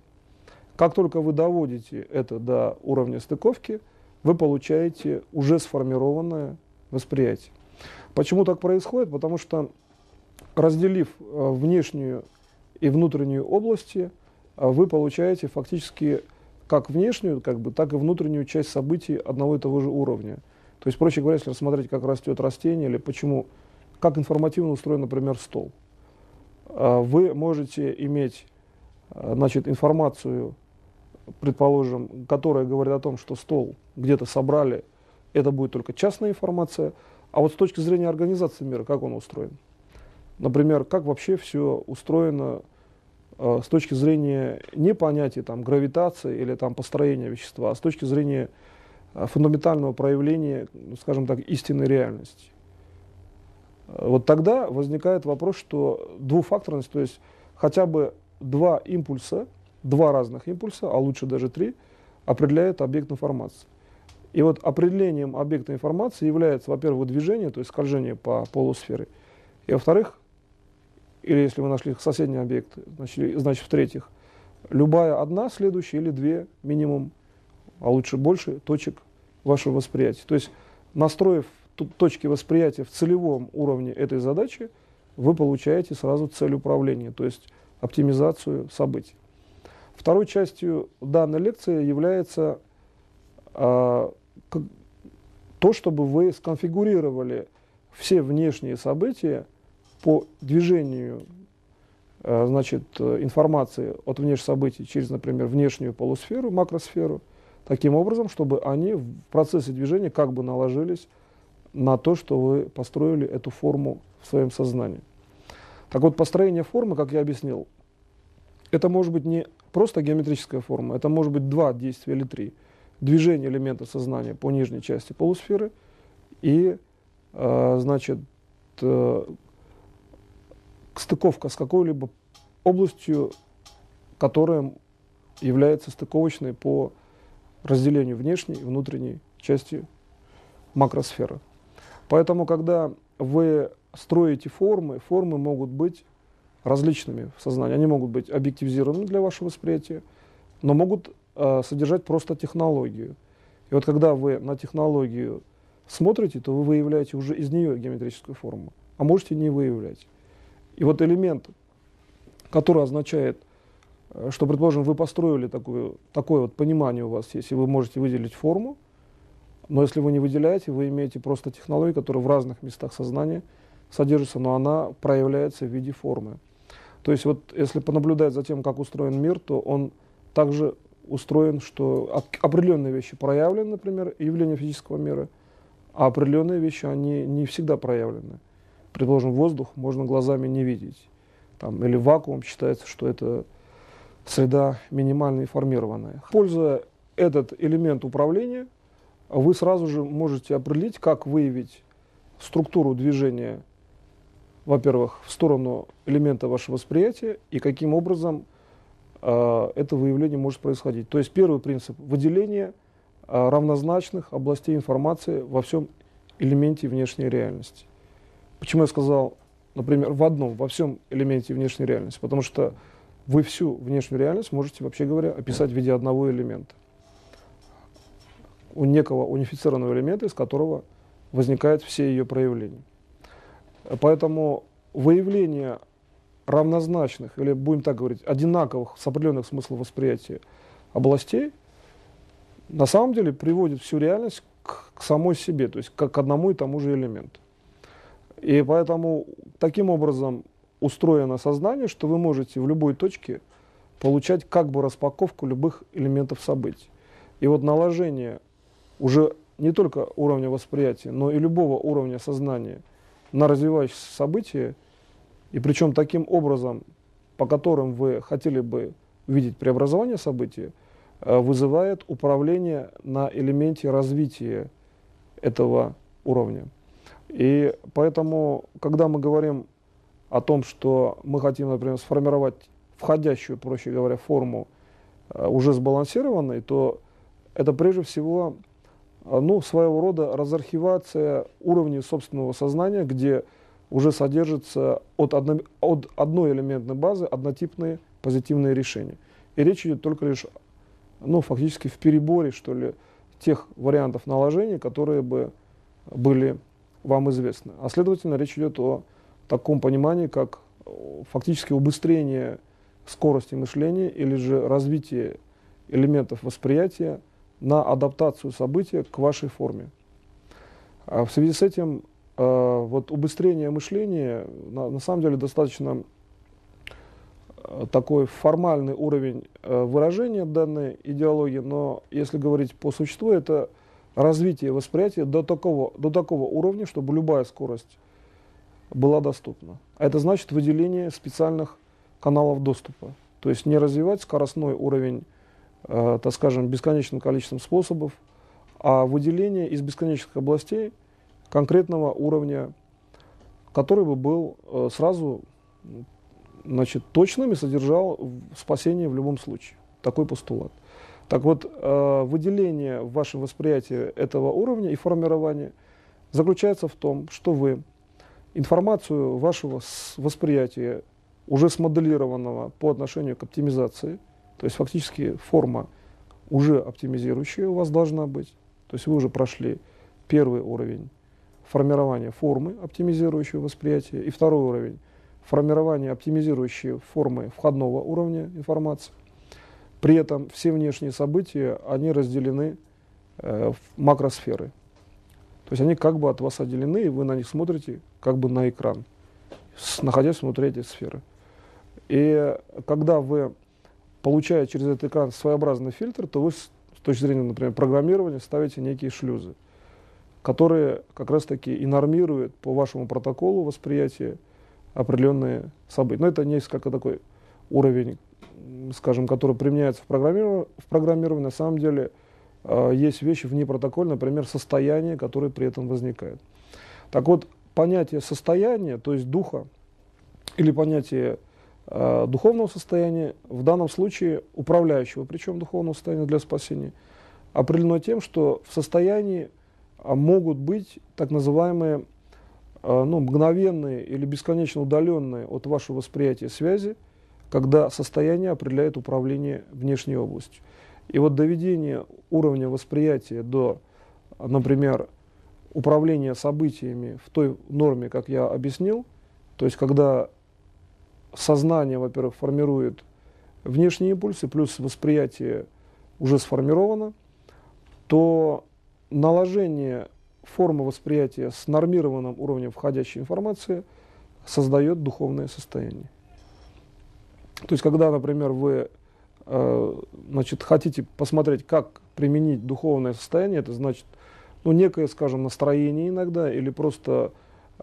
Как только вы доводите это до уровня стыковки, вы получаете уже сформированное восприятие. Почему так происходит? Потому что, разделив внешнюю и внутреннюю области, вы получаете фактически как внешнюю, так и внутреннюю часть событий одного и того же уровня. То есть, проще говоря, если рассмотреть, как растет растение, или как информативно устроен, например, стол. Вы можете иметь, значит, информацию, предположим, которая говорит о том, что стол где-то собрали, это будет только частная информация, а вот с точки зрения организации мира, как он устроен? Например, как вообще все устроено с точки зрения не понятия гравитации или построения вещества, а с точки зрения фундаментального проявления, скажем так, истинной реальности. Вот тогда возникает вопрос, что двухфакторность, то есть хотя бы два разных импульса, а лучше даже 3, определяет объект информации. И вот определением объекта информации является, во-первых, движение, то есть скольжение по полусфере, и, во-вторых, или если вы нашли соседний объект, значит, в-третьих, любая одна следующая или 2 минимум, а лучше больше, точек вашего восприятия. То есть, настроив точки восприятия в целевом уровне этой задачи, вы получаете сразу цель управления, то есть оптимизацию событий. Второй частью данной лекции является то, чтобы вы сконфигурировали все внешние события по движению информации от внешних событий через, например, внешнюю полусферу, макросферу, таким образом, чтобы они в процессе движения как бы наложились на то, что вы построили эту форму в своем сознании. Так вот, построение формы, как я объяснил, это может быть не просто геометрическая форма. Это может быть 2 действия или 3. Движение элемента сознания по нижней части полусферы и, значит, стыковка с какой-либо областью, которая является стыковочной по разделению внешней и внутренней части макросферы. Поэтому, когда вы строите формы, формы могут быть различными в сознании. Они могут быть объективизированы для вашего восприятия, но могут содержать просто технологию. И вот когда вы на технологию смотрите, то вы выявляете уже из нее геометрическую форму, а можете не выявлять. И вот элемент, который означает, что, предположим, вы построили такое вот понимание у вас есть, и вы можете выделить форму, но если вы не выделяете, вы имеете просто технологию, которая в разных местах сознания содержится, но она проявляется в виде формы. То есть вот если понаблюдать за тем, как устроен мир, то он также устроен, что определенные вещи проявлены, например, явления физического мира, а определенные вещи, они не всегда проявлены. Предположим, воздух можно глазами не видеть. Там, или вакуум считается, что это среда минимально информированная. Используя этот элемент управления, вы сразу же можете определить, как выявить структуру движения, во-первых, в сторону элемента вашего восприятия, и каким образом это выявление может происходить. То есть первый принцип – выделение равнозначных областей информации во всем элементе внешней реальности. Почему я сказал, например, во всем элементе внешней реальности? Потому что вы всю внешнюю реальность можете, вообще говоря, описать в виде одного элемента. У некого унифицированного элемента, из которого возникают все ее проявления. Поэтому выявление равнозначных, или, будем так говорить, одинаковых с определенных смыслов восприятия областей, на самом деле приводит всю реальность к самой себе, то есть к одному и тому же элементу. И поэтому таким образом устроено сознание, что вы можете в любой точке получать как бы распаковку любых элементов событий. И вот наложение уже не только уровня восприятия, но и любого уровня сознания на развивающиеся события, и причем таким образом, по которым вы хотели бы видеть преобразование события, вызывает управление на элементе развития этого уровня. И поэтому, когда мы говорим о том, что мы хотим, например, сформировать входящую, проще говоря, форму уже сбалансированной, то это прежде всего своего рода разархивация уровней собственного сознания, где уже содержится от одной элементной базы однотипные позитивные решения. И речь идет только лишь, фактически в переборе, что ли, тех вариантов наложения, которые бы были вам известны. А следовательно, речь идет о таком понимании, как фактически убыстрение скорости мышления или же развитие элементов восприятия на адаптацию события к вашей форме. В связи с этим вот убыстрение мышления на самом деле достаточно такой формальный уровень выражения данной идеологии, но если говорить по существу, это развитие восприятия до такого уровня, чтобы любая скорость была доступна. А это значит выделение специальных каналов доступа. То есть не развивать скоростной уровень, так скажем, бесконечным количеством способов, а выделение из бесконечных областей конкретного уровня, который бы был сразу точным и содержал спасение в любом случае. Такой постулат. Так вот, выделение в вашем восприятии этого уровня и формирование заключается в том, что вы информацию вашего восприятия, уже смоделированного по отношению к оптимизации, то есть фактически форма уже оптимизирующая у вас должна быть, то есть вы уже прошли первый уровень формирования формы, оптимизирующего восприятие, и второй уровень формирования оптимизирующей формы входного уровня информации. При этом все внешние события, они разделены в макросферы. То есть они как бы от вас отделены, и вы на них смотрите как бы на экран, находясь внутри этой сферы. И когда вы получаете через этот экран своеобразный фильтр, то вы с точки зрения, например, программирования ставите некие шлюзы, которые как раз-таки и нормируют по вашему протоколу восприятия определенные события. Но это несколько такой уровень скажем, которые применяются в программировании, на самом деле есть вещи внепротокольные, например, состояние, которое при этом возникает. Так вот, понятие состояния, то есть духа, или понятие духовного состояния, в данном случае управляющего, причем духовного состояния для спасения, определено тем, что в состоянии могут быть так называемые мгновенные или бесконечно удаленные от вашего восприятия связи, когда состояние определяет управление внешней областью. И вот доведение уровня восприятия до, например, управления событиями в той норме, как я объяснил, то есть когда сознание, во-первых, формирует внешние импульсы, плюс восприятие уже сформировано, то наложение формы восприятия с нормированным уровнем входящей информации создает духовное состояние. То есть, когда, например, вы хотите посмотреть, как применить духовное состояние, это значит некое, скажем, настроение иногда, или просто,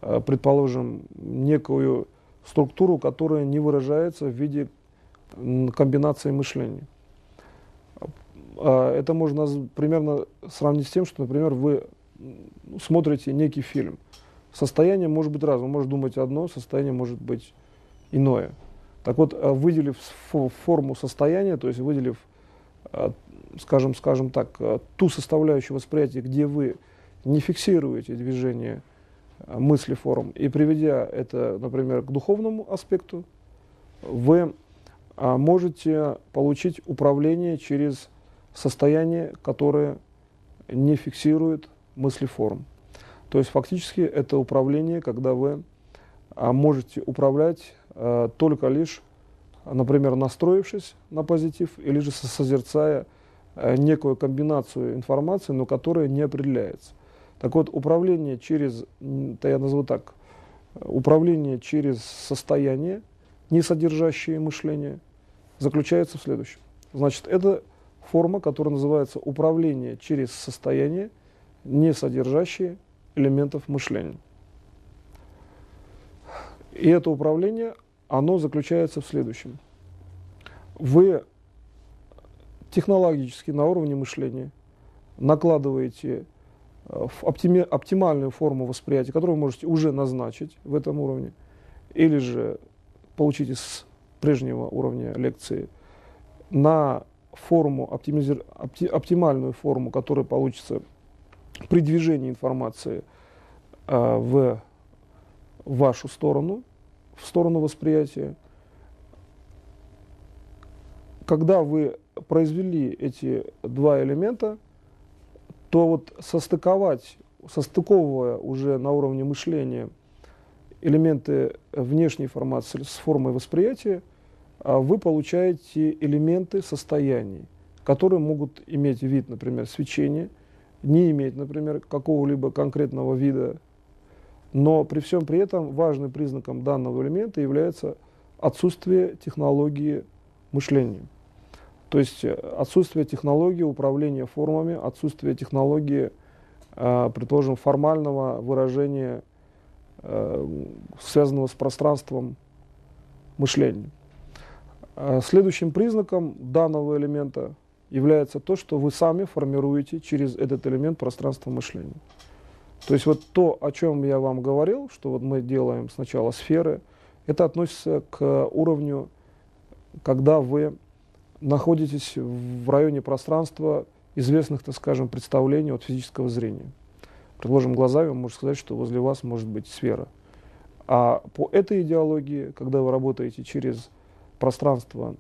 предположим, некую структуру, которая не выражается в виде комбинации мышления. Это можно примерно сравнить с тем, что, например, вы смотрите некий фильм. Состояние может быть разным. Вы можете думать одно, состояние может быть иное. Так вот, выделив форму состояния, то есть выделив, скажем так, ту составляющую восприятия, где вы не фиксируете движение мысли, форм, и приведя это, например, к духовному аспекту, вы можете получить управление через состояние, которое не фиксирует мысли, форм. То есть фактически это управление, когда вы можете управлять только лишь, например, настроившись на позитив, или же созерцая некую комбинацию информации, но которая не определяется. Так вот, управление через, я назову так, управление через состояние, не содержащее мышление, заключается в следующем. Значит, это форма, которая называется управление через состояние, не содержащее элементов мышления. И это управление, оно заключается в следующем. Вы технологически на уровне мышления накладываете в оптимальную форму восприятия, которую вы можете уже назначить в этом уровне, или же получите с прежнего уровня лекции, на форму, оптимальную форму, которая получится при движении информации в вашу сторону, в сторону восприятия. Когда вы произвели эти два элемента, то вот состыковывая уже на уровне мышления элементы внешней информации с формой восприятия, вы получаете элементы состояний, которые могут иметь вид, например, свечения, не иметь, например, какого-либо конкретного вида, но при всем при этом важным признаком данного элемента является отсутствие технологии мышления. То есть отсутствие технологии управления формами, отсутствие технологии, предположим, формального выражения, связанного с пространством мышления. Следующим признаком данного элемента является то, что вы сами формируете через этот элемент пространство мышления. То есть вот то, о чем я вам говорил, что вот мы делаем сначала сферы, это относится к уровню, когда вы находитесь в районе пространства известных, так скажем, представлений от физического зрения. Предложим глазами, можно сказать, что возле вас может быть сфера. А по этой идеологии, когда вы работаете через пространство,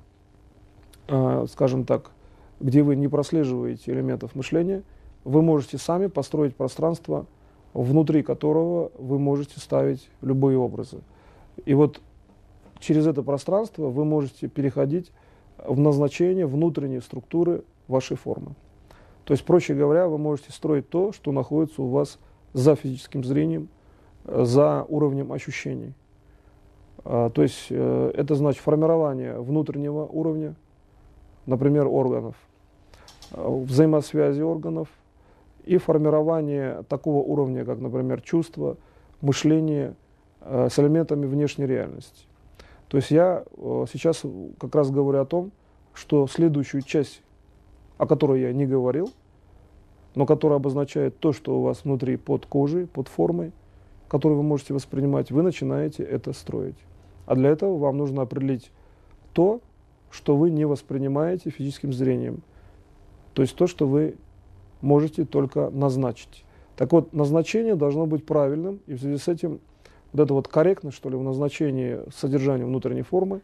скажем так, где вы не прослеживаете элементов мышления, вы можете сами построить пространство, внутри которого вы можете ставить любые образы. И вот через это пространство вы можете переходить в назначение внутренней структуры вашей формы. То есть, проще говоря, вы можете строить то, что находится у вас за физическим зрением, за уровнем ощущений. То есть, это значит формирование внутреннего уровня, например, органов, взаимосвязи органов и формирование такого уровня, как, например, чувства, мышление с элементами внешней реальности. То есть я сейчас как раз говорю о том, что следующую часть, о которой я не говорил, но которая обозначает то, что у вас внутри под кожей, под формой, которую вы можете воспринимать, вы начинаете это строить. А для этого вам нужно определить то, что вы не воспринимаете физическим зрением. То есть то, что вы можете только назначить. Так вот, назначение должно быть правильным, и в связи с этим вот эта вот корректность, что ли, в назначении содержания внутренней формы,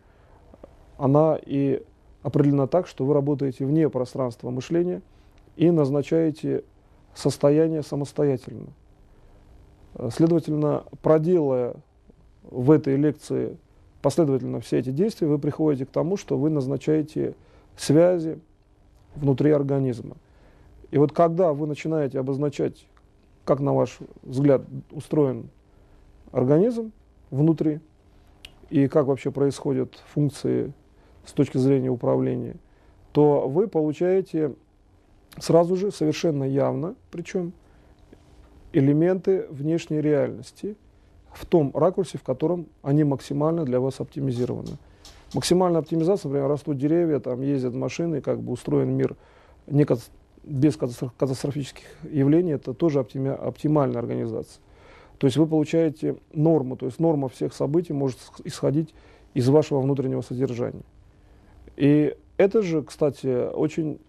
она и определена так, что вы работаете вне пространства мышления и назначаете состояние самостоятельно. Следовательно, проделывая в этой лекции последовательно все эти действия, вы приходите к тому, что вы назначаете связи внутри организма. И вот когда вы начинаете обозначать, как, на ваш взгляд, устроен организм внутри, и как вообще происходят функции с точки зрения управления, то вы получаете сразу же, совершенно явно, причем, элементы внешней реальности в том ракурсе, в котором они максимально для вас оптимизированы. Максимальная оптимизация, например, растут деревья, там ездят машины, как бы устроен мир без катастрофических явлений, это тоже оптимальная организация. То есть вы получаете норму, то есть норма всех событий может исходить из вашего внутреннего содержания. И это же, кстати, очень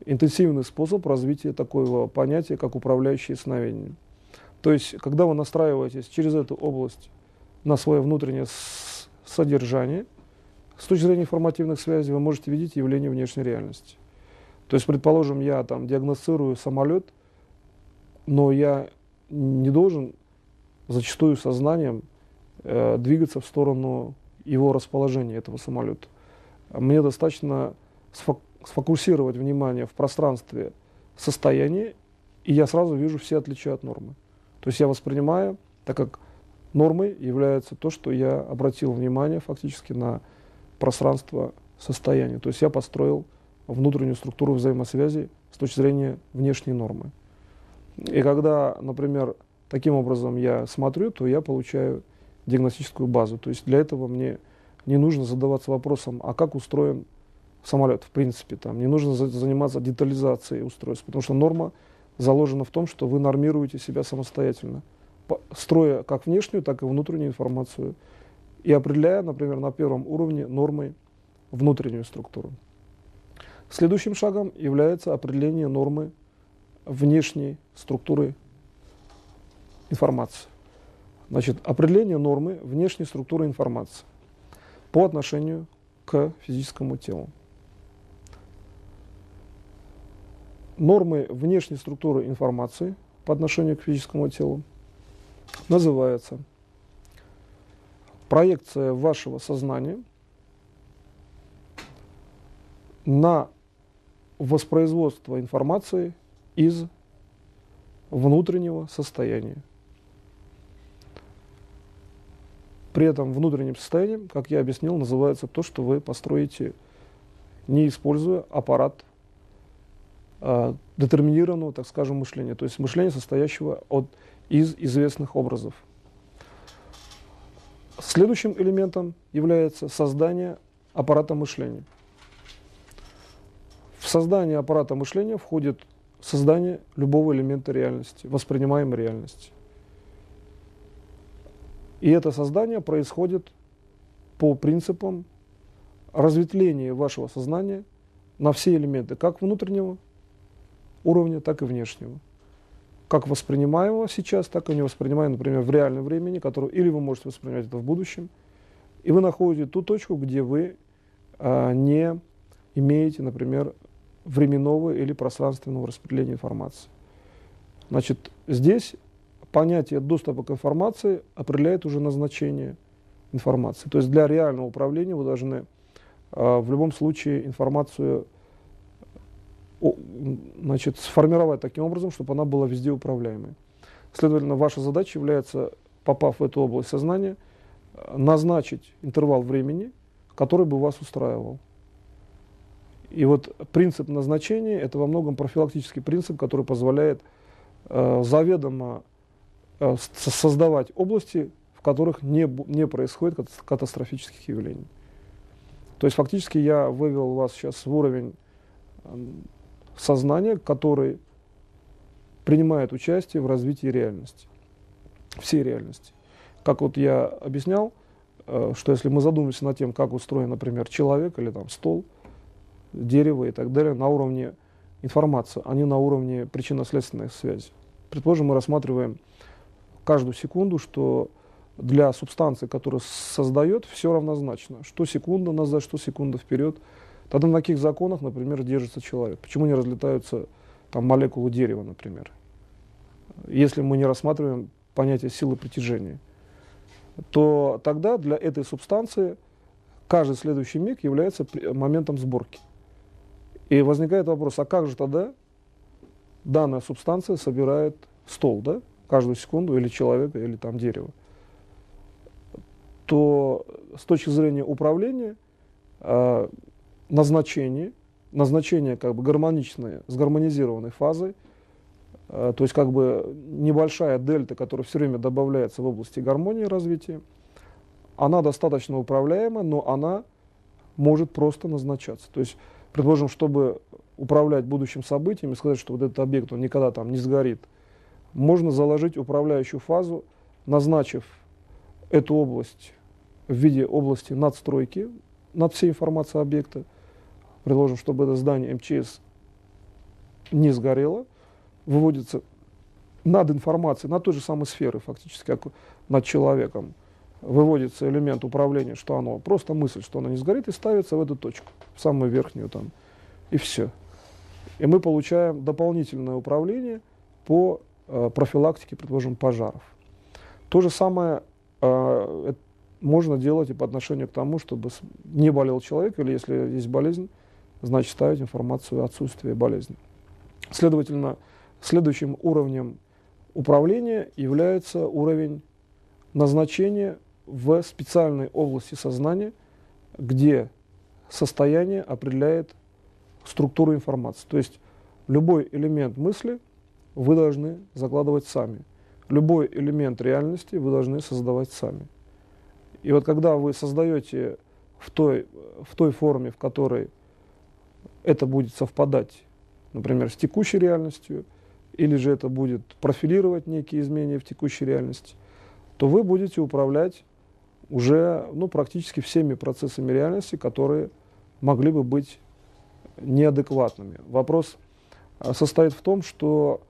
интенсивный способ развития такого понятия, как управляющие сновидением. То есть, когда вы настраиваетесь через эту область на свое внутреннее содержание, с точки зрения информативных связей, вы можете видеть явления внешней реальности. То есть, предположим, я там диагностирую самолет, но я не должен зачастую сознанием двигаться в сторону его расположения, этого самолета. Мне достаточно сфокусировать внимание в пространстве состояния, и я сразу вижу все отличия от нормы. То есть я воспринимаю, так как нормой является то, что я обратил внимание фактически на пространство состояния. То есть я построил внутреннюю структуру взаимосвязи с точки зрения внешней нормы. И когда, например, таким образом я смотрю, то я получаю диагностическую базу. То есть для этого мне не нужно задаваться вопросом, а как устроен самолет, в принципе. Там, не нужно заниматься детализацией устройства, потому что норма заложена в том, что вы нормируете себя самостоятельно, строя как внешнюю, так и внутреннюю информацию, и определяя, например, на первом уровне нормой внутреннюю структуру. Следующим шагом является определение нормы внешней структуры информации. Значит, определение нормы внешней структуры информации по отношению к физическому телу. Нормы внешней структуры информации по отношению к физическому телу называется проекция вашего сознания на воспроизводство информации из внутреннего состояния. При этом внутренним состоянием, как я объяснил, называется то, что вы построите, не используя аппарат детерминированного, так скажем, мышления, то есть мышления, состоящего из известных образов. Следующим элементом является создание аппарата мышления. В создание аппарата мышления входит создание любого элемента реальности, воспринимаемой реальности. И это создание происходит по принципам разветвления вашего сознания на все элементы, как внутреннего уровня, так и внешнего. Как воспринимаемого сейчас, так и не воспринимаемого, например, в реальном времени, которое или вы можете воспринимать это в будущем, и вы находите ту точку, где вы не имеете, например, временного или пространственного распределения информации. Значит, здесь понятие доступа к информации определяет уже назначение информации. То есть для реального управления вы должны в любом случае информацию сформировать таким образом, чтобы она была везде управляемой. Следовательно, ваша задача является, попав в эту область сознания, назначить интервал времени, который бы вас устраивал. И вот принцип назначения – это во многом профилактический принцип, который позволяет заведомо создавать области, в которых не происходит катастрофических явлений. То есть фактически я вывел вас сейчас в уровень сознания, который принимает участие в развитии реальности, всей реальности. Как вот я объяснял, что если мы задумаемся над тем, как устроен, например, человек или там стол, дерево и так далее, на уровне информации, а не на уровне причинно-следственной связи. Предположим, мы рассматриваем каждую секунду, что для субстанции, которая создает, все равнозначно. Что секунда назад, что секунда вперед. Тогда на каких законах, например, держится человек? Почему не разлетаются там молекулы дерева, например? Если мы не рассматриваем понятие силы притяжения, то тогда для этой субстанции каждый следующий миг является моментом сборки. И возникает вопрос, а как же тогда данная субстанция собирает стол, да, каждую секунду, или человека, или там дерево? То с точки зрения управления назначение как бы гармоничное, с гармонизированной фазой, то есть как бы небольшая дельта, которая все время добавляется в области гармонии развития, она достаточно управляема, но она может просто назначаться. То есть, предположим, чтобы управлять будущим событием и сказать, что вот этот объект он никогда там не сгорит, можно заложить управляющую фазу, назначив эту область в виде области надстройки над всей информацией объекта. Предположим, чтобы это здание МЧС не сгорело, выводится над информацией, над той же самой сферой, фактически, как над человеком, выводится элемент управления, что оно, просто мысль, что оно не сгорит, и ставится в эту точку, в самую верхнюю там, и все. И мы получаем дополнительное управление по профилактике, предположим, пожаров. То же самое можно делать и по отношению к тому, чтобы не болел человек, или если есть болезнь, значит ставить информацию о отсутствии болезни. Следовательно, следующим уровнем управления является уровень назначения в специальной области сознания, где состояние определяет структуру информации. То есть любой элемент мысли вы должны закладывать сами. Любой элемент реальности вы должны создавать сами. И вот когда вы создаете в той форме, в которой это будет совпадать, например, с текущей реальностью, или же это будет профилировать некие изменения в текущей реальности, то вы будете управлять уже практически всеми процессами реальности, которые могли бы быть неадекватными. Вопрос состоит в том, что,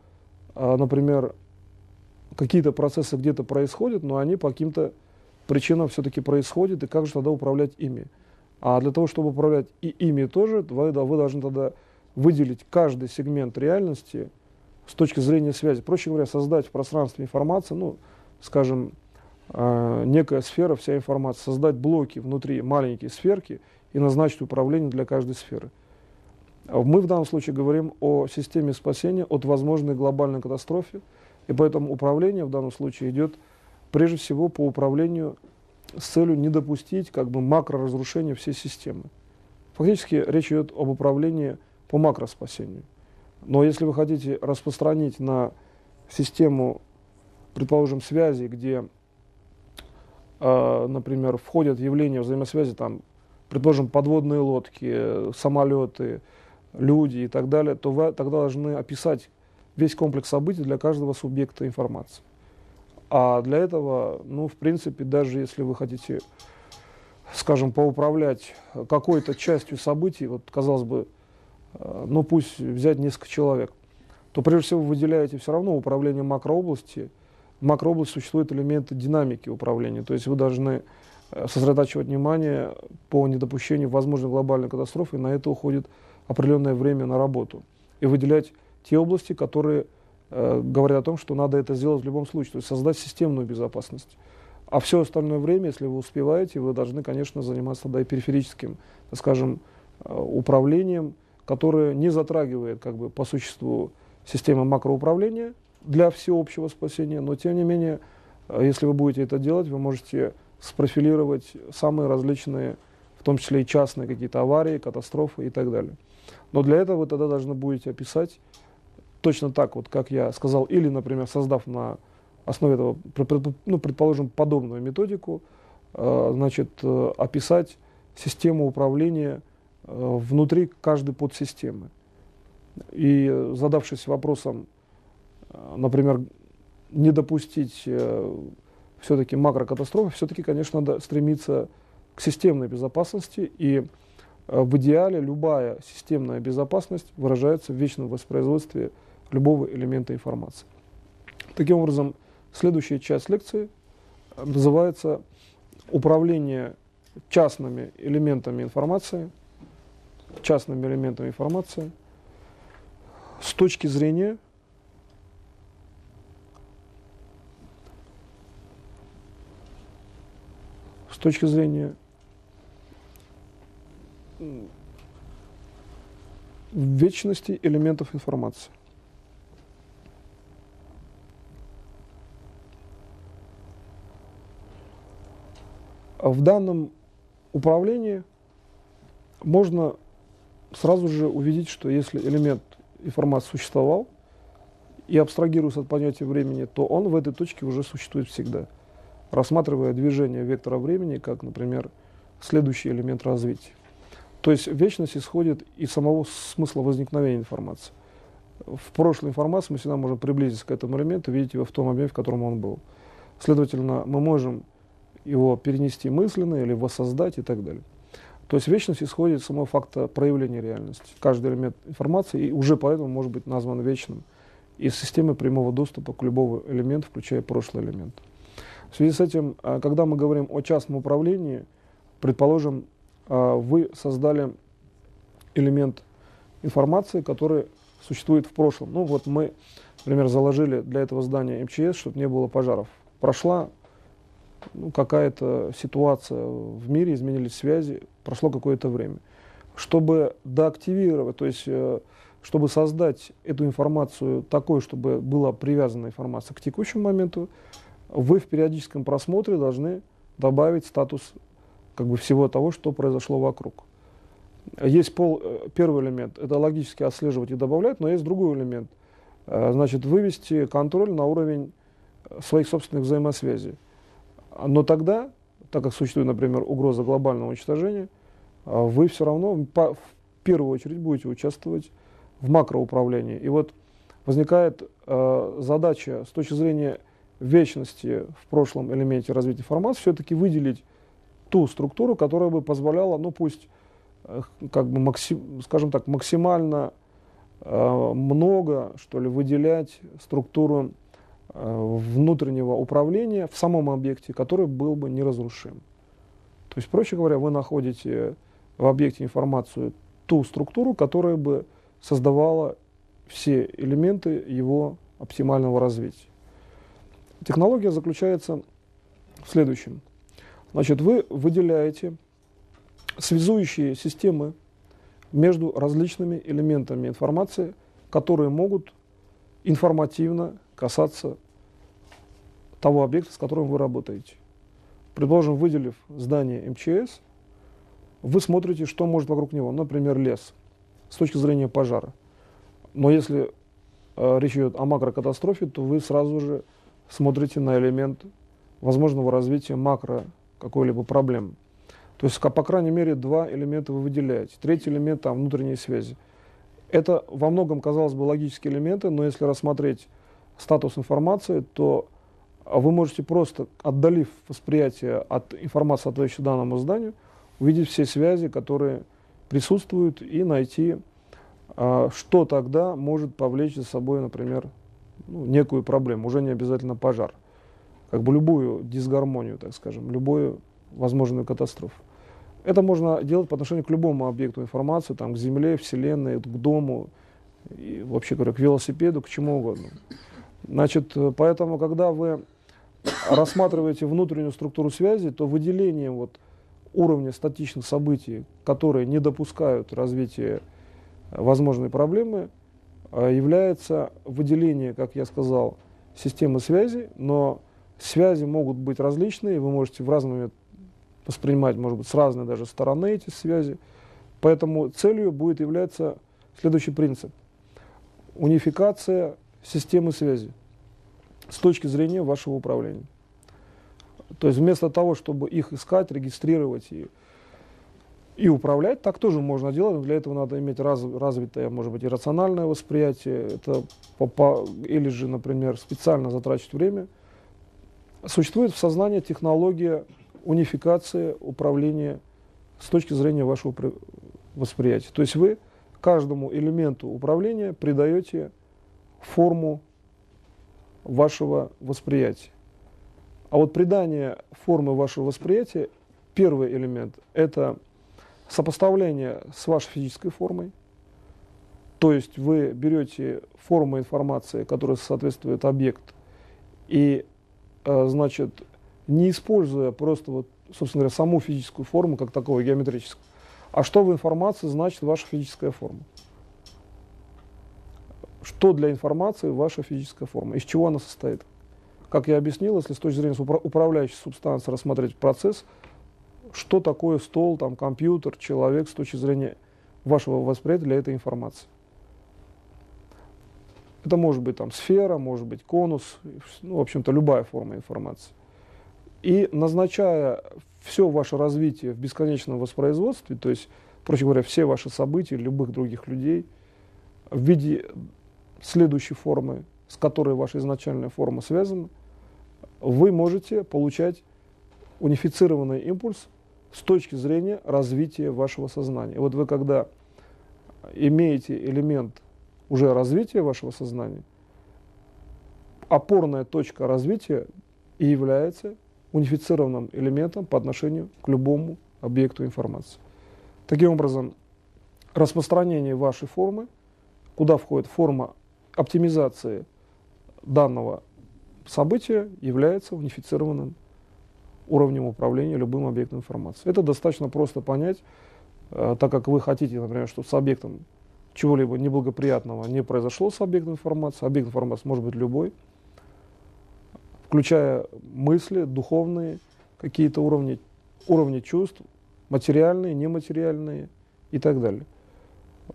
например, какие-то процессы где-то происходят, но они по каким-то причинам все-таки происходят, и как же тогда управлять ими? А для того, чтобы управлять и ими тоже, вы должны тогда выделить каждый сегмент реальности с точки зрения связи. Проще говоря, создать в пространстве информации, скажем, некая сфера, вся информация, создать блоки внутри, маленькие сферки и назначить управление для каждой сферы. Мы в данном случае говорим о системе спасения от возможной глобальной катастрофы, и поэтому управление в данном случае идет прежде всего по управлению с целью не допустить макроразрушения всей системы. Фактически речь идет об управлении по макроспасению. Но если вы хотите распространить на систему, предположим, связи, где, например, входят явления взаимосвязи, предположим, подводные лодки, самолеты, люди и так далее, то вы тогда должны описать весь комплекс событий для каждого субъекта информации. А для этого, в принципе, даже если вы хотите, скажем, поуправлять какой-то частью событий, казалось бы, пусть взять несколько человек, то прежде всего вы выделяете все равно управление макрообласти. В макрообласти существуют элементы динамики управления, то есть вы должны сосредотачивать внимание по недопущению возможной глобальной катастрофы, и на это уходит определенное время на работу. И выделять те области, которые говорят о том, что надо это сделать в любом случае, то есть создать системную безопасность. А все остальное время, если вы успеваете, вы должны, конечно, заниматься тогда и периферическим, так скажем, управлением, которое не затрагивает по существу системы макроуправления для всеобщего спасения, но тем не менее, если вы будете это делать, вы можете спрофилировать самые различные, в том числе и частные какие-то аварии, катастрофы и так далее. Но для этого вы тогда должны будете описать точно так, как я сказал, или, например, создав на основе этого, ну, предположим, подобную методику, значит, описать систему управления внутри каждой подсистемы. И задавшись вопросом, например, не допустить все-таки макрокатастрофы, все-таки, конечно, надо стремиться к системной безопасности, и в идеале любая системная безопасность выражается в вечном воспроизводстве любого элемента информации. Таким образом, следующая часть лекции называется «Управление частными элементами информации», с точки зрения вечности элементов информации. В данном управлении можно сразу же увидеть, что если элемент информации существовал и абстрагируясь от понятия времени, то он в этой точке уже существует всегда, рассматривая движение вектора времени как, например, следующий элемент развития. То есть вечность исходит из самого смысла возникновения информации. В прошлой информации мы всегда можем приблизиться к этому элементу, видеть его в том объеме, в котором он был. Следовательно, мы можем его перенести мысленно или воссоздать и так далее. То есть вечность исходит из самого факта проявления реальности. Каждый элемент информации и уже поэтому может быть назван вечным из системы прямого доступа к любому элементу, включая прошлый элемент. В связи с этим, когда мы говорим о частном управлении, предположим, вы создали элемент информации, который существует в прошлом. Ну вот мы, например, заложили для этого здания МЧС, чтобы не было пожаров. Прошла какая-то ситуация в мире, изменились связи, прошло какое-то время. Чтобы доактивировать, то есть чтобы создать эту информацию такой, чтобы была привязана информация к текущему моменту, вы в периодическом просмотре должны добавить статус всего того, что произошло вокруг. Есть первый элемент, это логически отслеживать и добавлять, но есть другой элемент, значит, вывести контроль на уровень своих собственных взаимосвязей. Но тогда, так как существует, например, угроза глобального уничтожения, вы все равно в первую очередь будете участвовать в макроуправлении. И вот возникает задача с точки зрения вечности в прошлом элементе развития информации все-таки выделить ту структуру, которая бы позволяла, ну пусть, скажем так, максимально много, что ли, выделять структуру внутреннего управления в самом объекте, который был бы неразрушим. То есть, проще говоря, вы находите в объекте информацию ту структуру, которая бы создавала все элементы его оптимального развития. Технология заключается в следующем. Значит, вы выделяете связующие системы между различными элементами информации, которые могут информативно касаться того объекта, с которым вы работаете. Предположим, выделив здание МЧС, вы смотрите, что может вокруг него, например, лес, с точки зрения пожара. Но если речь идет о макрокатастрофе, то вы сразу же смотрите на элемент возможного развития макро какой-либо проблемы. То есть, по крайней мере, два элемента вы выделяете. Третий элемент — там внутренние связи. Это во многом, казалось бы, логические элементы, но если рассмотреть статус информации, то вы можете просто, отдалив восприятие от информации, относящейся к данному зданию, увидеть все связи, которые присутствуют, и найти, что тогда может повлечь за собой, например, некую проблему, уже не обязательно пожар, любую дисгармонию, так скажем, любую возможную катастрофу. Это можно делать по отношению к любому объекту информации, к Земле, Вселенной, к дому, и, вообще говоря, к велосипеду, к чему угодно. Значит, поэтому, когда вы рассматриваете внутреннюю структуру связи, то выделением уровня статичных событий, которые не допускают развития возможной проблемы, является выделение, как я сказал, системы связи, но связи могут быть различные, вы можете в разный момент воспринимать, может быть, с разной даже стороны эти связи. Поэтому целью будет являться следующий принцип: унификация системы связи. с точки зрения вашего управления. То есть вместо того, чтобы их искать, регистрировать и управлять, так тоже можно делать, но для этого надо иметь развитое, может быть, иррациональное восприятие, это или же, например, специально затрачивать время. Существует в сознании технология унификации управления с точки зрения вашего восприятия. То есть вы каждому элементу управления придаете форму вашего восприятия. А вот придание формы вашего восприятия, первый элемент, это сопоставление с вашей физической формой. То есть вы берете форму информации, которая соответствует объекту, и, значит, не используя просто, вот, собственно говоря, саму физическую форму, как таковую, геометрическую, а что в информации значит ваша физическая форма. Что для информации ваша физическая форма, из чего она состоит. Как я объяснил, если с точки зрения управляющей субстанции рассмотреть процесс, что такое стол, там, компьютер, человек с точки зрения вашего восприятия для этой информации. Это может быть там сфера, может быть конус, ну, в общем-то, любая форма информации. И назначая все ваше развитие в бесконечном воспроизводстве, то есть, проще говоря, все ваши события, любых других людей, в виде следующей формы, с которой ваша изначальная форма связана, вы можете получать унифицированный импульс с точки зрения развития вашего сознания. И вот вы, когда имеете элемент уже развития вашего сознания, опорная точка развития и является унифицированным элементом по отношению к любому объекту информации. Таким образом, распространение вашей формы, куда входит форма оптимизации данного события, является унифицированным уровнем управления любым объектом информации. Это достаточно просто понять, так как вы хотите, например, чтобы с объектом чего-либо неблагоприятного не произошло с объектом информации. Объект информации может быть любой, включая мысли, духовные, какие-то уровни чувств, материальные, нематериальные и так далее.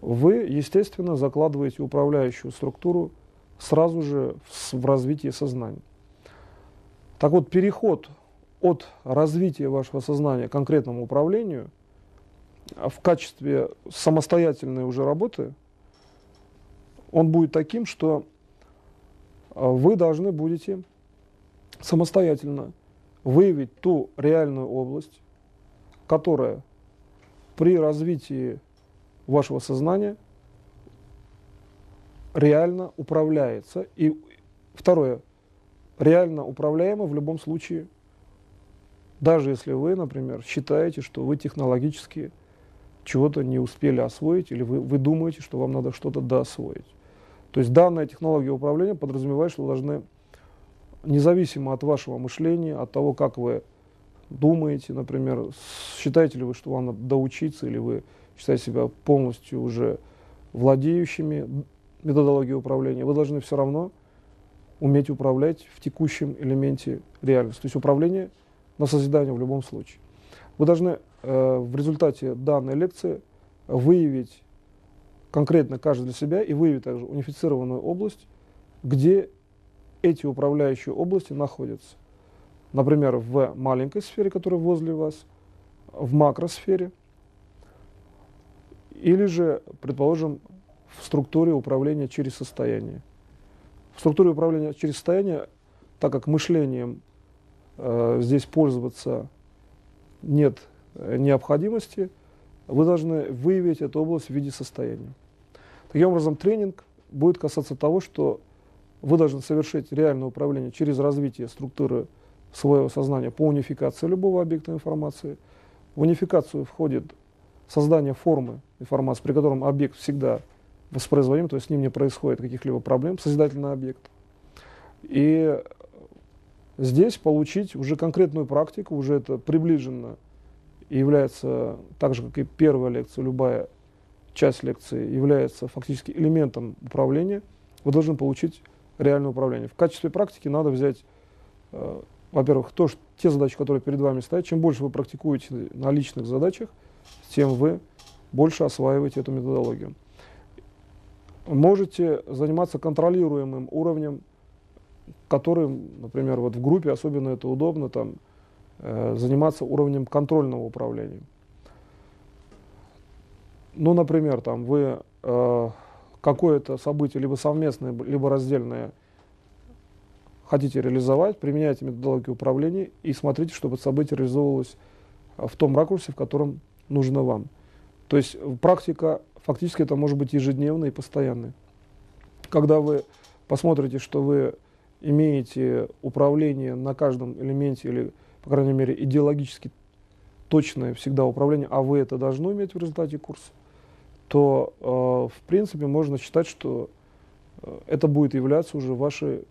Вы, естественно, закладываете управляющую структуру сразу же в развитии сознания. Так вот, переход от развития вашего сознания к конкретному управлению в качестве самостоятельной уже работы, он будет таким, что вы должны будете самостоятельно выявить ту реальную область, которая при развитии вашего сознания реально управляется. И второе, реально управляемо в любом случае, даже если вы, например, считаете, что вы технологически чего-то не успели освоить, или вы думаете, что вам надо что-то доосвоить. То есть данная технология управления подразумевает, что вы должны, независимо от вашего мышления, от того, как вы думаете, например, считаете ли вы, что вам надо доучиться, или вы считаете себя полностью уже владеющими методологией управления, вы должны все равно уметь управлять в текущем элементе реальности. То есть управление на созидание в любом случае. Вы должны в результате данной лекции выявить конкретно каждый для себя и выявить также унифицированную область, где эти управляющие области находятся. Например, в маленькой сфере, которая возле вас, в макросфере, или же, предположим, в структуре управления через состояние. В структуре управления через состояние, так как мышлением здесь пользоваться нет необходимости, вы должны выявить эту область в виде состояния. Таким образом, тренинг будет касаться того, что вы должны совершить реальное управление через развитие структуры своего сознания по унификации любого объекта информации. В унификацию входит создание формы информации, при котором объект всегда воспроизводим, то есть с ним не происходит каких-либо проблем, созидательный объект. И здесь получить уже конкретную практику, уже это приближенно и является, так же как и первая лекция, любая часть лекции является фактически элементом управления, вы должны получить реальное управление. В качестве практики надо взять, во-первых, те задачи, которые перед вами стоят. Чем больше вы практикуете на личных задачах, тем вы больше осваиваете эту методологию. Можете заниматься контролируемым уровнем которым, например, вот в группе особенно это удобно, там, заниматься уровнем контрольного управления. Ну, например, там, вы какое-то событие либо совместное, либо раздельное хотите реализовать, применяйте методологию управления и смотрите, чтобы событие реализовывалось в том ракурсе, в котором нужно вам. То есть практика фактически это может быть ежедневная и постоянная. Когда вы посмотрите, что вы имеете управление на каждом элементе или, по крайней мере, идеологически точное всегда управление, а вы это должны иметь в результате курса, то, в принципе, можно считать, что это будет являться уже вашей,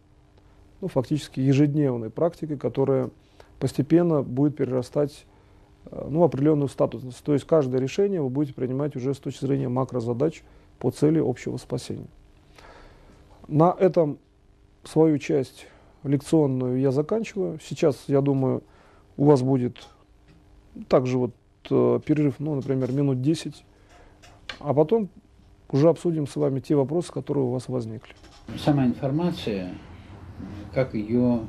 ну, фактически ежедневной практикой, которая постепенно будет перерастать ну, в определенную статусность. То есть каждое решение вы будете принимать уже с точки зрения макрозадач по цели общего спасения. На этом свою часть лекционную я заканчиваю. Сейчас, я думаю, у вас будет также вот перерыв, ну, например, минут 10, а потом уже обсудим с вами те вопросы, которые у вас возникли. Сама информация, как ее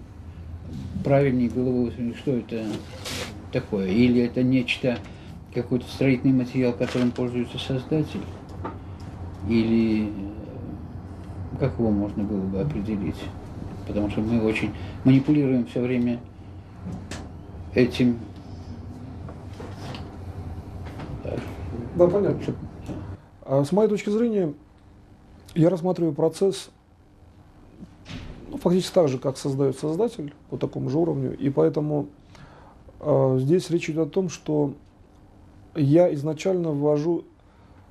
правильнее было бы, что это такое? Или это нечто, какой-то строительный материал, которым пользуется создатель? Или как его можно было бы определить? Потому что мы очень манипулируем все время этим. Да, понятно. С моей точки зрения, я рассматриваю процесс ну, фактически так же, как создает создатель, по такому же уровню. И поэтому здесь речь идет о том, что я изначально ввожу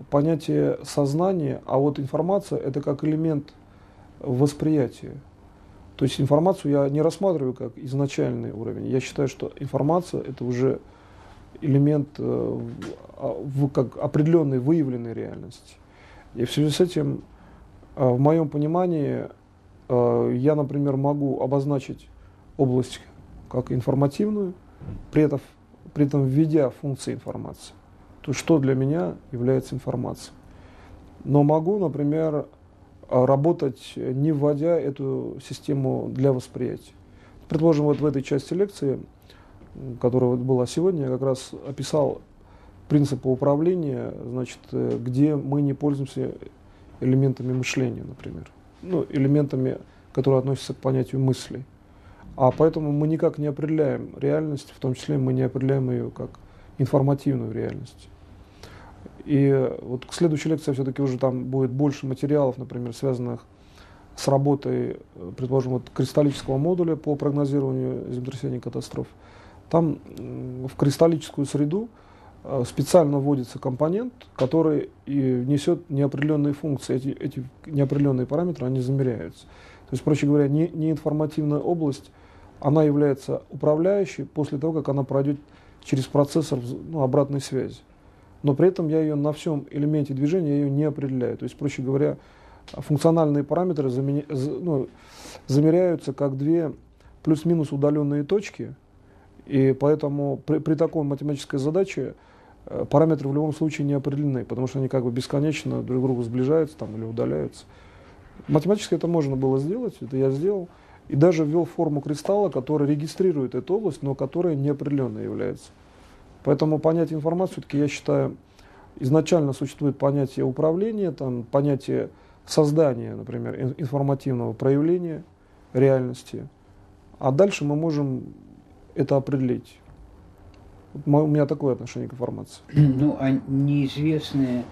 понятие сознания, а вот информация – это как элемент восприятия. То есть информацию я не рассматриваю как изначальный уровень. Я считаю, что информация – это уже элемент как определенной выявленной реальности. И в связи с этим, в моем понимании, я, например, могу обозначить область как информативную, при этом введя функции информации. То есть, что для меня является информацией. Но могу, например, работать, не вводя эту систему для восприятия. Предположим, вот в этой части лекции, которая вот была сегодня, я как раз описал принципы управления, значит, где мы не пользуемся элементами мышления, например. Ну, элементами, которые относятся к понятию мыслей. А поэтому мы никак не определяем реальность, в том числе мы не определяем ее как информативную реальность. И вот к следующей лекции все-таки уже там будет больше материалов, например, связанных с работой, предположим, вот кристаллического модуля по прогнозированию землетрясений и катастроф. Там в кристаллическую среду специально вводится компонент, который и несет неопределенные функции. Эти неопределенные параметры, они замеряются. То есть, проще говоря, неинформативная область, она является управляющей после того, как она пройдет через процессор ну, обратной связи. Но при этом я ее на всем элементе движения я ее не определяю. То есть, проще говоря, функциональные параметры замеряются как две плюс-минус удаленные точки. И поэтому при такой математической задаче параметры в любом случае не определены, потому что они как бы бесконечно друг к другу сближаются там, или удаляются. Математически это можно было сделать, это я сделал. И даже ввел форму кристалла, которая регистрирует эту область, но которая неопределенной является. Поэтому понятие информации, все-таки я считаю, изначально существует понятие управления, там, понятие создания, например, информативного проявления реальности. А дальше мы можем это определить. У меня такое отношение к информации. Ну, а неизвестные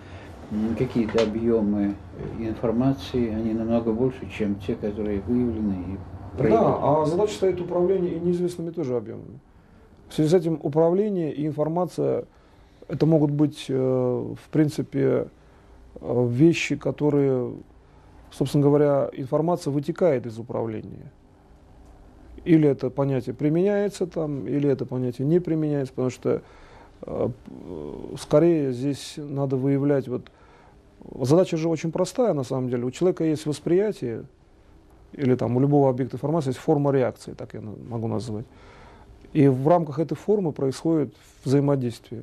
какие-то объемы информации, они намного больше, чем те, которые выявлены и проявлены. Да, а задача стоит управление и неизвестными тоже объемами. В связи с этим управление и информация это могут быть, в принципе, вещи, которые, собственно говоря, информация вытекает из управления. Или это понятие применяется там, или это понятие не применяется, потому что скорее здесь надо выявлять вот задача же очень простая на самом деле. У человека есть восприятие, или там у любого объекта информации есть форма реакции, так я могу назвать. И в рамках этой формы происходит взаимодействие.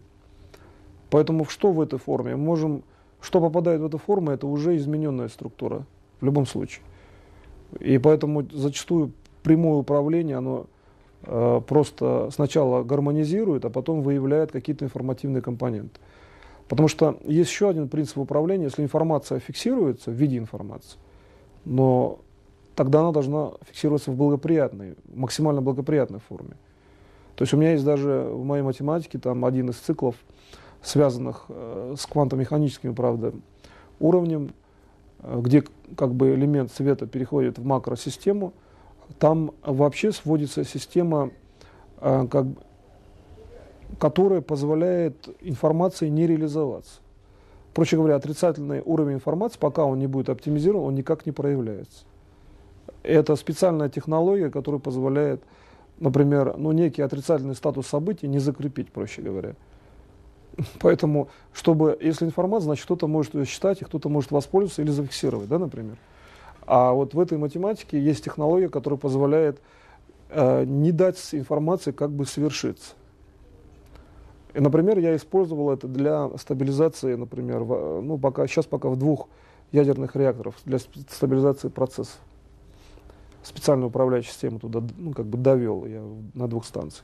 Поэтому что в этой форме? Мы можем, что попадает в эту форму, это уже измененная структура в любом случае. И поэтому зачастую прямое управление, оно просто сначала гармонизирует, а потом выявляет какие-то информативные компоненты. Потому что есть еще один принцип управления: если информация фиксируется в виде информации, но тогда она должна фиксироваться в благоприятной, максимально благоприятной форме. То есть у меня есть даже в моей математике там один из циклов, связанных с квантомеханическим, правда, уровнем, где как бы элемент цвета переходит в макросистему. Там вообще сводится система, которая позволяет информации не реализоваться. Проще говоря, отрицательный уровень информации, пока он не будет оптимизирован, он никак не проявляется. Это специальная технология, которая позволяет, например, некий отрицательный статус событий не закрепить, проще говоря. Поэтому, если информация, значит, кто-то может ее считать, и кто-то может воспользоваться или зафиксировать, да, например. А вот в этой математике есть технология, которая позволяет не дать информации как бы свершиться. И, например, я использовал это для стабилизации, например, сейчас пока в 2 ядерных реакторах, для стабилизации процессов. Специальную управляющую систему туда довел я на 2 станциях.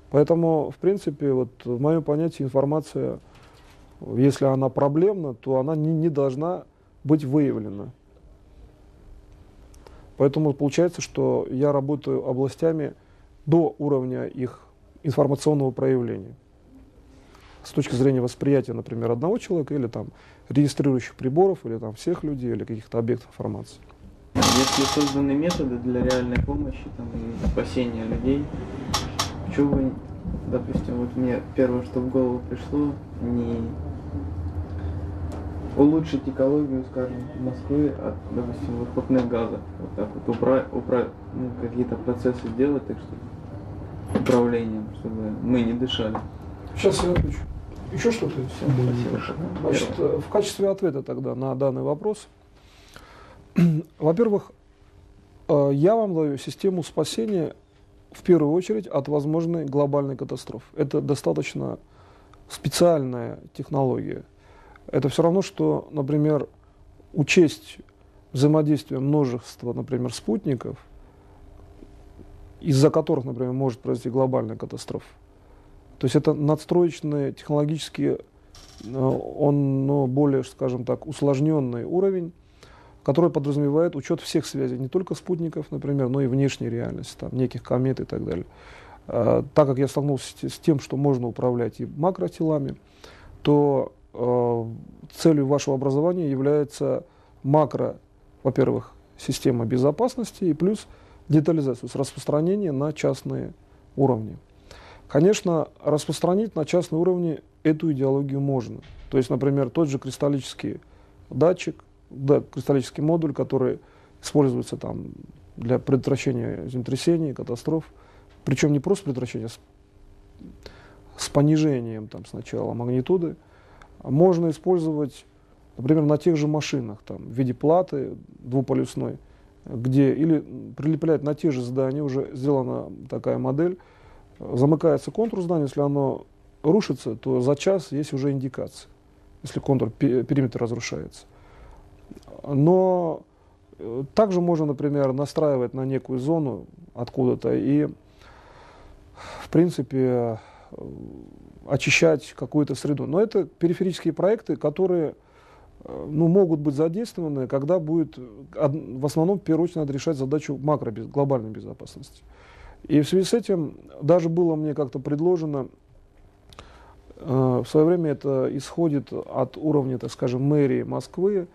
Поэтому, в принципе, вот в моем понятии информация, если она проблемна, то она не должна быть выявлена. Поэтому получается, что я работаю областями до уровня их информационного проявления. С точки зрения восприятия, например, одного человека, или там регистрирующих приборов, или там всех людей, или каких-то объектов информации. Если созданы методы для реальной помощи там, и спасения людей, почему вы, допустим, вот мне первое, что в голову пришло, не улучшить экологию, скажем, Москвы от, допустим, выхлопных газов, вот так вот какие-то процессы сделать, так что управлением, чтобы мы не дышали. Сейчас я отвечу. Еще что-то? Спасибо. Значит, в качестве ответа тогда на данный вопрос. Во-первых, я вам даю систему спасения в первую очередь от возможной глобальной катастрофы. Это достаточно специальная технология. Это все равно, что, например, учесть взаимодействие множества, например, спутников, из-за которых, например, может произойти глобальная катастрофа. То есть это надстроечный, технологически более, скажем так, усложненный уровень, который подразумевает учет всех связей, не только спутников, например, но и внешней реальности, там, неких комет и так далее. Так как я столкнулся с тем, что можно управлять и макротелами, то целью вашего образования является во-первых, система безопасности и плюс детализация, то есть распространение на частные уровни. Конечно, распространить на частные уровни эту идеологию можно. То есть, например, тот же кристаллический датчик, кристаллический модуль, который используется там для предотвращения землетрясений, катастроф, причем не просто предотвращения, с понижением там, сначала магнитуды, можно использовать, например, на тех же машинах, там, в виде платы двуполюсной, или прилеплять на те же здания, уже сделана такая модель, замыкается контур здания, если оно рушится, то за час есть уже индикация, если периметр разрушается. Но также можно, например, настраивать на некую зону откуда-то и, в принципе, очищать какую-то среду. Но это периферические проекты, которые могут быть задействованы, когда будет, в основном, в первую очередь, надо решать задачу глобальной безопасности. И в связи с этим даже было мне как-то предложено, в свое время это исходит от уровня, так скажем, мэрии Москвы.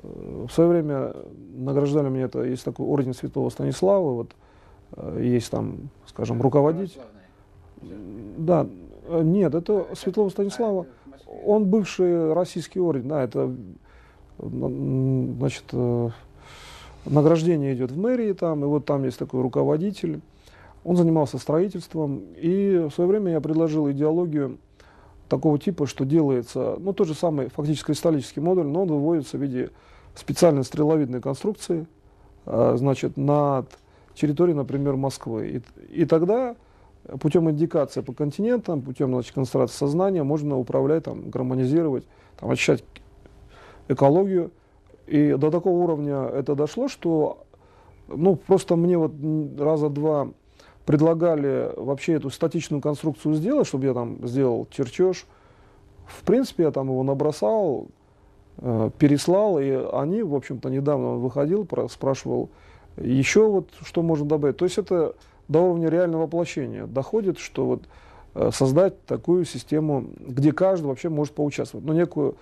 В свое время награждали меня, есть такой орден Святого Станислава, вот, есть там, скажем, руководитель. Да, нет, это Святого Станислава, он бывший российский орден, да, это, значит, награждение идет в мэрии там, и вот там есть такой руководитель, он занимался строительством, и в свое время я предложил идеологию такого типа, что делается, тот же самый фактически кристаллический модуль, но он выводится в виде специальной стреловидной конструкции, значит, над территорией, например, Москвы. И тогда путем индикации по континентам, путем, значит, концентрации сознания можно управлять, там, гармонизировать, там, очищать экологию. И до такого уровня это дошло, что ну, просто мне вот раза два предлагали вообще эту статичную конструкцию сделать, чтобы я там сделал чертеж. В принципе, я там его набросал, переслал, и они, в общем-то, недавно он выходил, спрашивал еще вот, что можно добавить. То есть это до уровня реального воплощения доходит, что вот создать такую систему, где каждый вообще может поучаствовать. Но некую,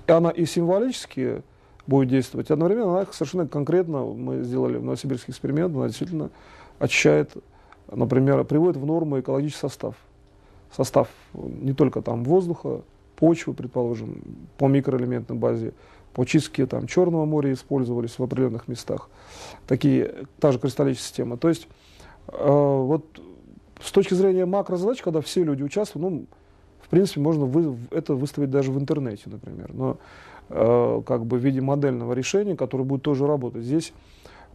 она и символически будет действовать, одновременно она совершенно конкретно, мы сделали в Новосибирске эксперимент, она действительно очищает, например, приводит в норму экологический состав. Состав не только там воздуха, почвы, предположим, по микроэлементной базе, по чистке там Черного моря использовались в определенных местах. Та же кристаллическая система. То есть вот с точки зрения макрозадач, когда все люди участвуют, ну, в принципе, можно это выставить даже в интернете, например, но как бы в виде модельного решения, которое будет тоже работать. Здесь,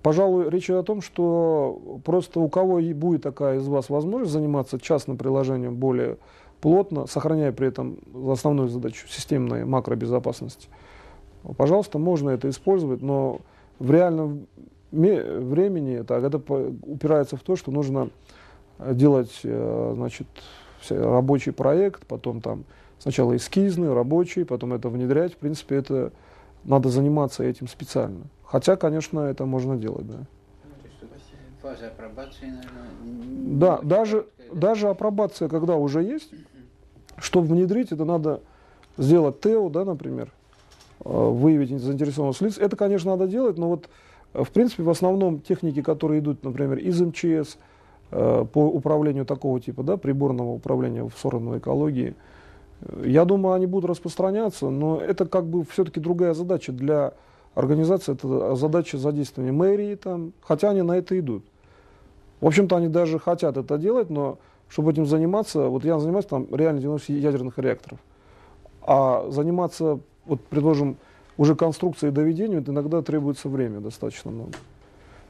пожалуй, речь идет о том, что просто у кого будет такая из вас возможность заниматься частным приложением более плотно, сохраняя при этом основную задачу системной макробезопасности, пожалуйста, можно это использовать, но в реальном времени это упирается в то, что нужно делать, значит, рабочий проект, потом там сначала эскизный, рабочий, потом это внедрять. В принципе, это надо заниматься этим специально. Хотя, конечно, это можно делать, да. Фаза апробации, наверное, да, даже апробация, когда уже есть, чтобы внедрить, это надо сделать ТЭО, да, например, выявить заинтересованных лиц. Это, конечно, надо делать, но вот, в принципе, в основном техники, которые идут, например, из МЧС, по управлению такого типа, да, приборного управления в сторону экологии, я думаю, они будут распространяться, но это как бы все-таки другая задача для организации, это задача задействования мэрии там, хотя они на это идут. В общем-то, они даже хотят это делать, но чтобы этим заниматься, вот я занимаюсь там реально 90 ядерных реакторов, а заниматься, вот, предложим, уже конструкцией и доведением, это иногда требуется время достаточно много.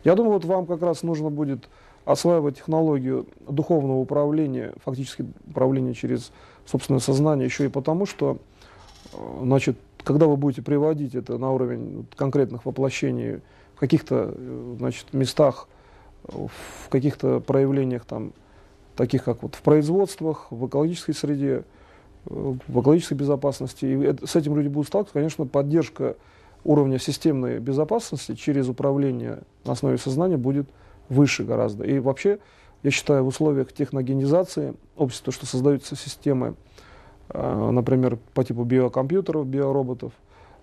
Я думаю, вот вам как раз нужно будет осваивать технологию духовного управления, фактически управления через собственное сознание, еще и потому, что, значит, когда вы будете приводить это на уровень конкретных воплощений в каких-то, значит, местах, в каких-то проявлениях, там, таких как вот в производствах, в экологической среде, в экологической безопасности, и с этим люди будут сталкиваться, конечно, поддержка уровня системной безопасности через управление на основе сознания будет выше гораздо. И вообще, я считаю, в условиях техногенизации общества, что создаются системы, например, по типу биокомпьютеров, биороботов,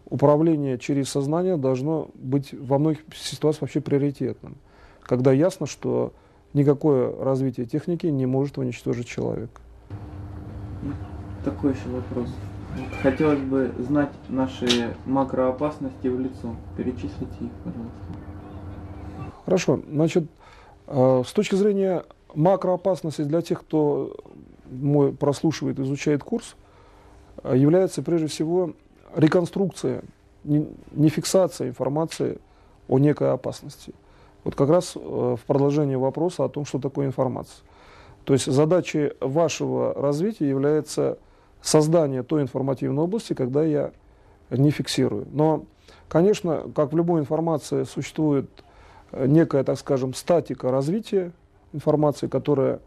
управление через сознание должно быть во многих ситуациях вообще приоритетным, когда ясно, что никакое развитие техники не может уничтожить человека. Такой еще вопрос. Хотелось бы знать наши макроопасности в лицо. Перечислите их, пожалуйста. Хорошо. Значит, с точки зрения макроопасности для тех, кто мой прослушивает, изучает курс, является прежде всего реконструкция, не фиксация информации о некой опасности. Вот как раз в продолжении вопроса о том, что такое информация. То есть задачей вашего развития является создание той информативной области, когда я не фиксирую. Но, конечно, как в любой информации, существует некая, так скажем, статика развития информации, которая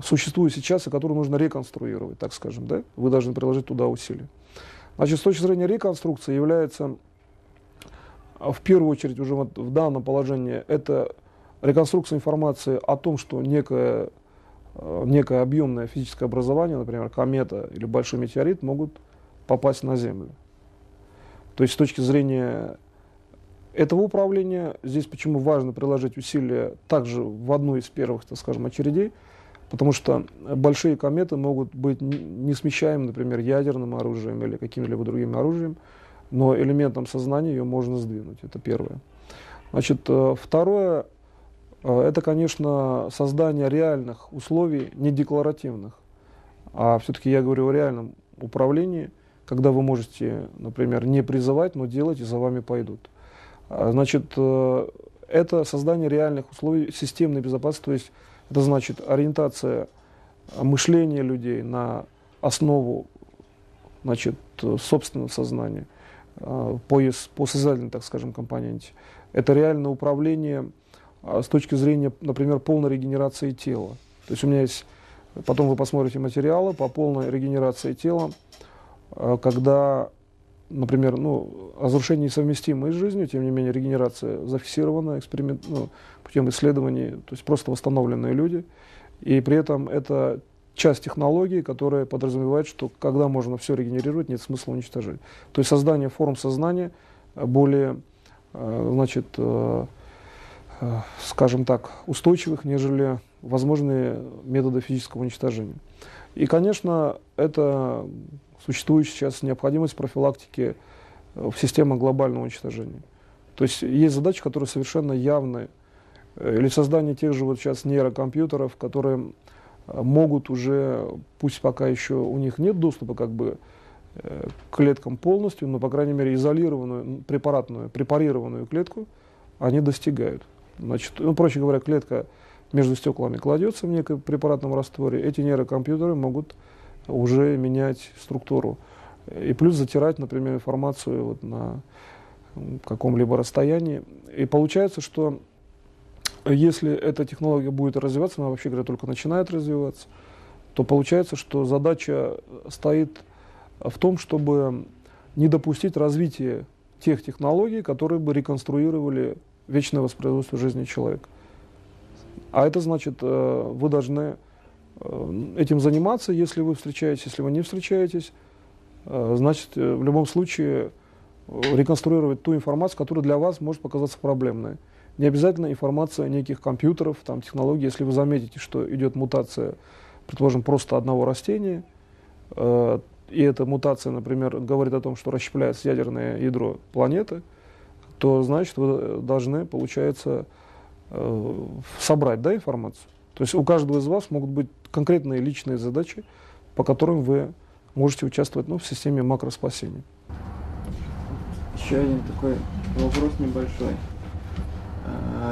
существует сейчас и которую нужно реконструировать, так скажем, да? Вы должны приложить туда усилия. Значит, с точки зрения реконструкции является, в первую очередь, уже вот в данном положении, это реконструкция информации о том, что некое объемное физическое образование, например, комета или большой метеорит, могут попасть на Землю. То есть с точки зрения этого управления, здесь почему важно приложить усилия также в одну из первых, так скажем, очередей, потому что большие кометы могут быть несмещаемы, например, ядерным оружием или каким-либо другим оружием, но элементом сознания ее можно сдвинуть. Это первое. Значит, второе, это, конечно, создание реальных условий, не декларативных, а все-таки я говорю о реальном управлении, когда вы можете, например, не призывать, но делать, и за вами пойдут. Значит, это создание реальных условий системной безопасности, то есть это значит ориентация мышления людей на основу, значит, собственного сознания, по созидательной, так скажем, компоненте. Это реальное управление с точки зрения, например, полной регенерации тела. То есть у меня есть, потом вы посмотрите материалы по полной регенерации тела, когда, например, разрушения несовместимые с жизнью, тем не менее регенерация зафиксирована путем исследований, то есть просто восстановленные люди, и при этом это часть технологии, которая подразумевает, что когда можно все регенерировать, нет смысла уничтожать. То есть создание форм сознания более, скажем так, устойчивых, нежели возможные методы физического уничтожения. И, конечно, это существует сейчас необходимость профилактики в системах глобального уничтожения. То есть есть задачи, которые совершенно явны. Или создание тех же вот сейчас нейрокомпьютеров, которые могут уже, пусть пока еще у них нет доступа как бы к клеткам полностью, но, по крайней мере, изолированную, препарированную клетку они достигают. Значит, проще говоря, клетка между стеклами кладется в неком препаратном растворе, эти нейрокомпьютеры могут уже менять структуру. И плюс затирать, например, информацию вот на каком-либо расстоянии. И получается, что если эта технология будет развиваться, она, вообще говоря, только начинает развиваться, то получается, что задача стоит в том, чтобы не допустить развития тех технологий, которые бы реконструировали вечное воспроизводство жизни человека. А это значит, вы должны этим заниматься, если вы встречаетесь, если вы не встречаетесь, значит, в любом случае реконструировать ту информацию, которая для вас может показаться проблемной. Не обязательно информация неких компьютеров, там, технологий. Если вы заметите, что идет мутация, предположим, просто одного растения, и эта мутация, например, говорит о том, что расщепляется ядерное ядро планеты, то, значит, вы должны, получается, собрать, да, информацию. То есть у каждого из вас могут быть конкретные личные задачи, по которым вы можете участвовать в системе макроспасения. Еще один такой вопрос небольшой.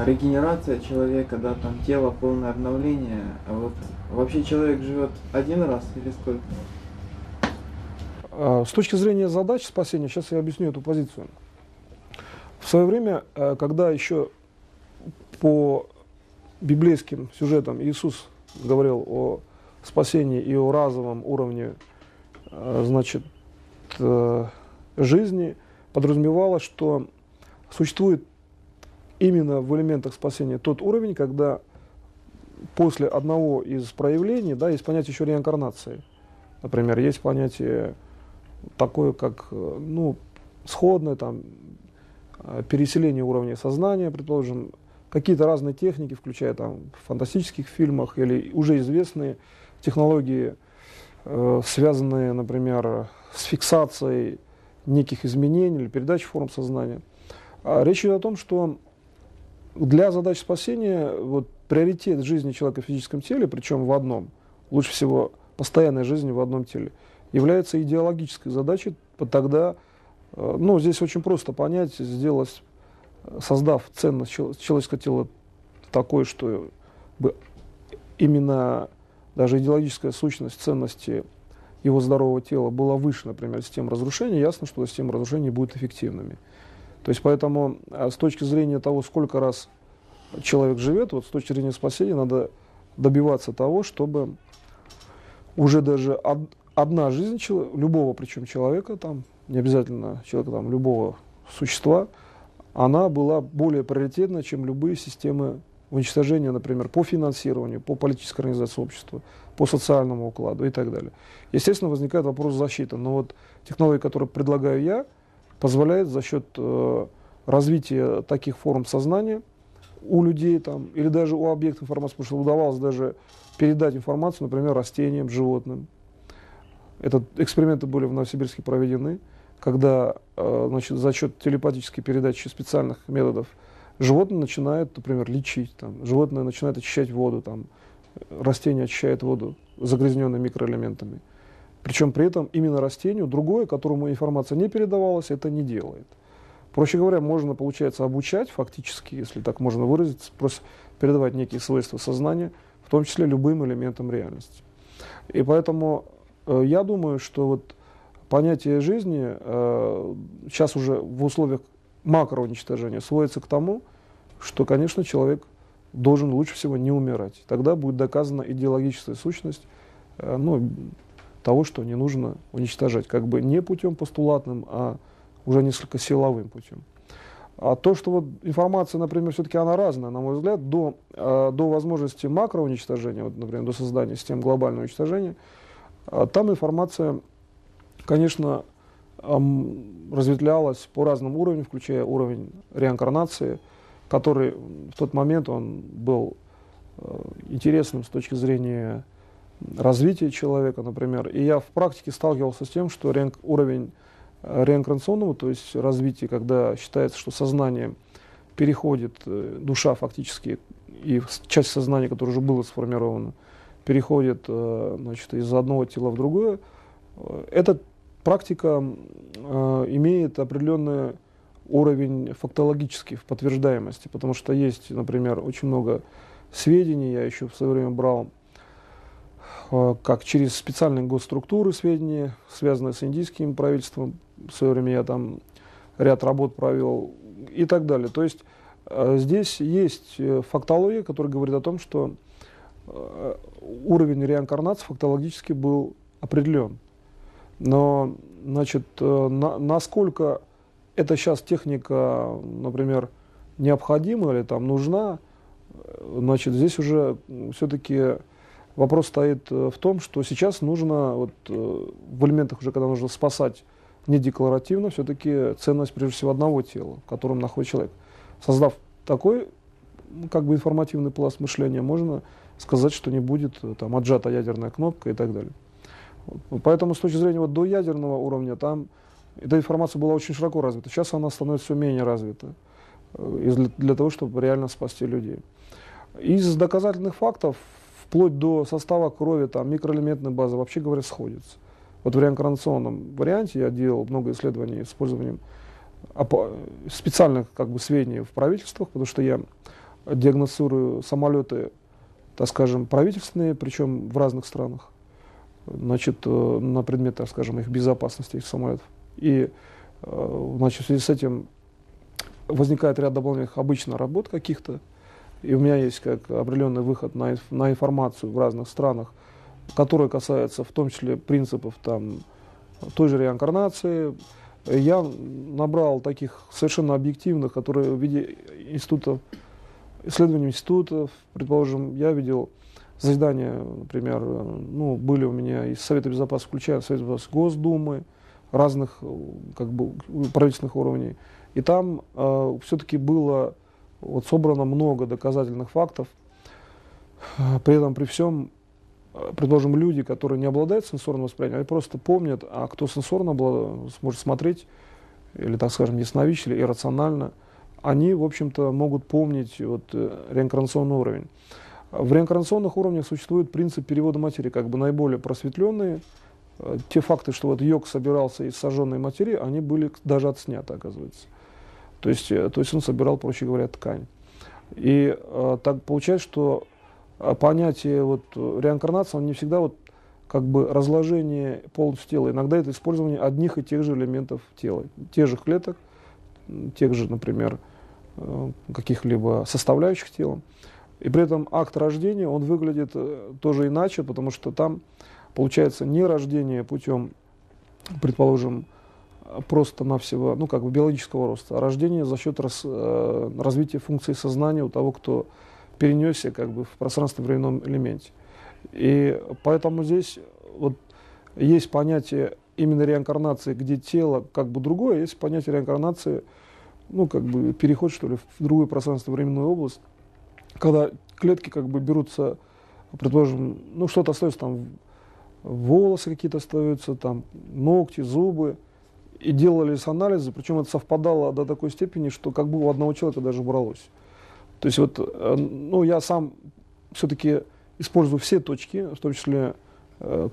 Регенерация человека, да, там тело, полное обновление. А вот вообще человек живет один раз или сколько? С точки зрения задач спасения, сейчас я объясню эту позицию. В свое время, когда еще по библейским сюжетам Иисус говорил о спасении и о разовом уровне, значит, жизни, подразумевалось, что существует именно в элементах спасения тот уровень, когда после одного из проявлений, да, есть понятие еще реинкарнации. Например, есть понятие такое, как сходное, там, переселение уровня сознания, предположим, какие-то разные техники, включая там, в фантастических фильмах или уже известные технологии, связанные, например, с фиксацией неких изменений или передачей форм сознания. Речь идет о том, что для задач спасения приоритет жизни человека в физическом теле, причем в одном, лучше всего постоянной жизни в одном теле, является идеологической задачей. Тогда, здесь очень просто понять, создав ценность человеческого тела такой, что именно даже идеологическая сущность ценности его здорового тела была выше, например, системы разрушения, ясно, что системы разрушения будут эффективными. То есть поэтому с точки зрения того, сколько раз человек живет, с точки зрения спасения, надо добиваться того, чтобы уже даже одна жизнь любого, причем человека, там, не обязательно человека, там, любого существа, она была более приоритетна, чем любые системы уничтожения, например, по финансированию, по политической организации общества, по социальному укладу и так далее. Естественно, возникает вопрос защиты. Но технология, которую предлагаю я, позволяет за счет развития таких форм сознания у людей там, или даже у объектов информации, потому что удавалось даже передать информацию, например, растениям, животным. Эксперименты были в Новосибирске проведены, когда за счет телепатической передачи специальных методов животное начинает, например, лечить, животное начинает очищать воду, растение очищает воду, загрязненной микроэлементами. Причем при этом именно растению, другое, которому информация не передавалась, это не делает. Проще говоря, можно, получается, обучать фактически, если так можно выразиться, просто передавать некие свойства сознания, в том числе любым элементам реальности. И поэтому я думаю, что понятие жизни сейчас уже в условиях макроуничтожения сводится к тому, что, конечно, человек должен лучше всего не умирать. Тогда будет доказана идеологическая сущность того, что не нужно уничтожать. Как бы не путем постулатным, а уже несколько силовым путем. А то, что вот информация, например, все-таки она разная, на мой взгляд, до возможности макроуничтожения, вот, например, до создания систем глобального уничтожения, там информация, конечно, разветвлялась по разным уровням, включая уровень реинкарнации, который в тот момент он был интересным с точки зрения развития человека, например. И я в практике сталкивался с тем, что уровень реинкарнационного, то есть развития, когда считается, что сознание переходит, душа фактически, и часть сознания, которая уже была сформирована, переходит из одного тела в другое, эта практика имеет определенный уровень фактологический в подтверждаемости, потому что есть, например, очень много сведений, я еще в свое время брал, как через специальные госструктуры сведения, связанные с индийским правительством. В свое время я там ряд работ провел и так далее. То есть здесь есть фактология, которая говорит о том, что уровень реинкарнации фактологически был определен. Но, значит, насколько эта сейчас техника, например, необходима или там нужна, значит, здесь уже все-таки вопрос стоит в том, что сейчас нужно, в элементах уже, когда нужно спасать не декларативно, все-таки ценность прежде всего одного тела, в котором находится человек. Создав такой информативный пласт мышления, можно сказать, что не будет там отжата ядерная кнопка и так далее. Поэтому с точки зрения до ядерного уровня там эта информация была очень широко развита. Сейчас она становится все менее развита для того, чтобы реально спасти людей. Из доказательных фактов, вплоть до состава крови, микроэлементной базы, вообще говоря, сходятся. Вот в реинкарнационном варианте я делал много исследований с использованием специальных сведений в правительствах, потому что я диагностирую самолеты, так скажем, правительственные, причем в разных странах, на предмет, так скажем, их безопасности, этих самолетов. И в связи с этим возникает ряд дополнительных обычно работ каких-то, и у меня есть определенный выход на информацию в разных странах, которая касается в том числе принципов той же реинкарнации. Я набрал таких совершенно объективных, которые в виде исследований институтов, предположим, я видел заседания, например, были у меня из Совета Безопасности, включая Совет Безопасности Госдумы, разных правительственных уровней. И там все-таки было собрано много доказательных фактов. При этом, при всем, предположим, люди, которые не обладают сенсорным восприятием, они просто помнят, а кто сенсорно сможет смотреть, или, так скажем, ясновидящий, или иррационально, они, в общем-то, могут помнить реинкарнационный уровень. В реинкарнационных уровнях существует принцип перевода материи, наиболее просветленные. Те факты, что йог собирался из сожженной материи, они были даже отсняты, оказывается. То есть он собирал, проще говоря, ткань. И так получается, что понятие реинкарнации, он не всегда разложение полностью тела. Иногда это использование одних и тех же элементов тела, тех же клеток, тех же, например, каких-либо составляющих тела. И при этом акт рождения, он выглядит тоже иначе, потому что там получается не рождение путем, предположим, просто-навсего, биологического роста, а рождение за счет развития функции сознания у того, кто перенесся в пространственно-временном элементе. И поэтому здесь есть понятие именно реинкарнации, где тело другое, есть понятие реинкарнации, переход, что ли, в другую пространственно-временную область, когда клетки берутся, предположим, что-то остается волосы какие-то остаются, ногти, зубы, и делались анализы, причем это совпадало до такой степени, что у одного человека даже бралось. То есть я сам все-таки использую все точки, в том числе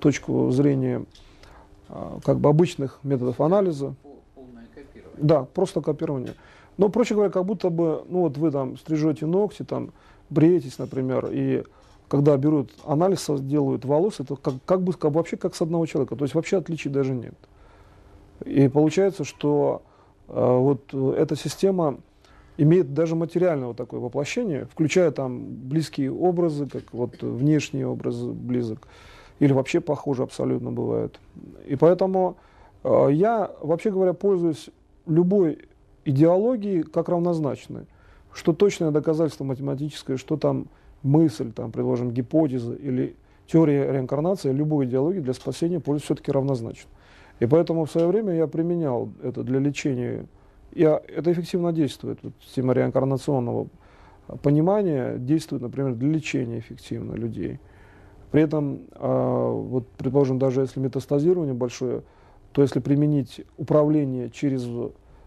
точку зрения обычных методов анализа. Полное копирование. Да, просто копирование. Но, проще говоря, как будто бы, вы стрижете ногти, бреетесь, например, и когда берут анализ, делают волос, это вообще как с одного человека, то есть вообще отличий даже нет. И получается, что эта система имеет даже материальное вот такое воплощение, включая там близкие образы, как вот внешний образ близок, или вообще похожи абсолютно бывают. И поэтому я, вообще говоря, пользуюсь любой идеологией как равнозначной. Что точное доказательство математическое, что там мысль, там, предложим, гипотеза или теория реинкарнации, любой идеологии для спасения пользуюсь все-таки равнозначно. И поэтому в свое время я применял это для лечения. Это эффективно действует. Вот, система реинкарнационного понимания действует, например, для лечения эффективно людей. При этом, вот, предположим, даже если метастазирование большое, то если применить управление через,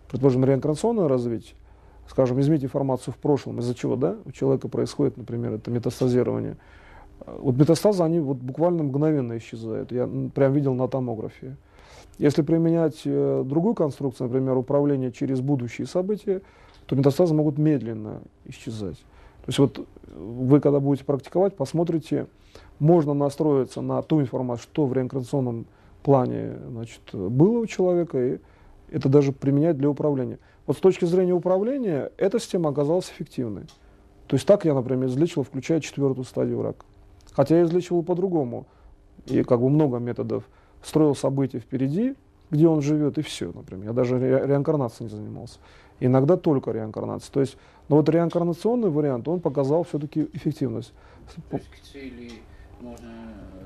предположим, реинкарнационное развитие, скажем, изменить информацию в прошлом, из-за чего, да, у человека происходит, например, это метастазирование. Вот метастазы, они вот буквально мгновенно исчезают. Я прям видел на томографии. Если применять другую конструкцию, например, управление через будущие события, то метастазы могут медленно исчезать. То есть вот вы, когда будете практиковать, посмотрите, можно настроиться на ту информацию, что в реинкарнационном плане, значит, было у человека, и это даже применять для управления. Вот с точки зрения управления, эта система оказалась эффективной. То есть так я, например, излечивал, включая 4-ю стадию рака. Хотя я излечивал по-другому, и как бы много методов. Строил события впереди, где он живет, и все, например. Я даже реинкарнацией не занимался. Иногда только реинкарнацией. То есть, но вот реинкарнационный вариант, он показал все-таки эффективность. То есть к цели можно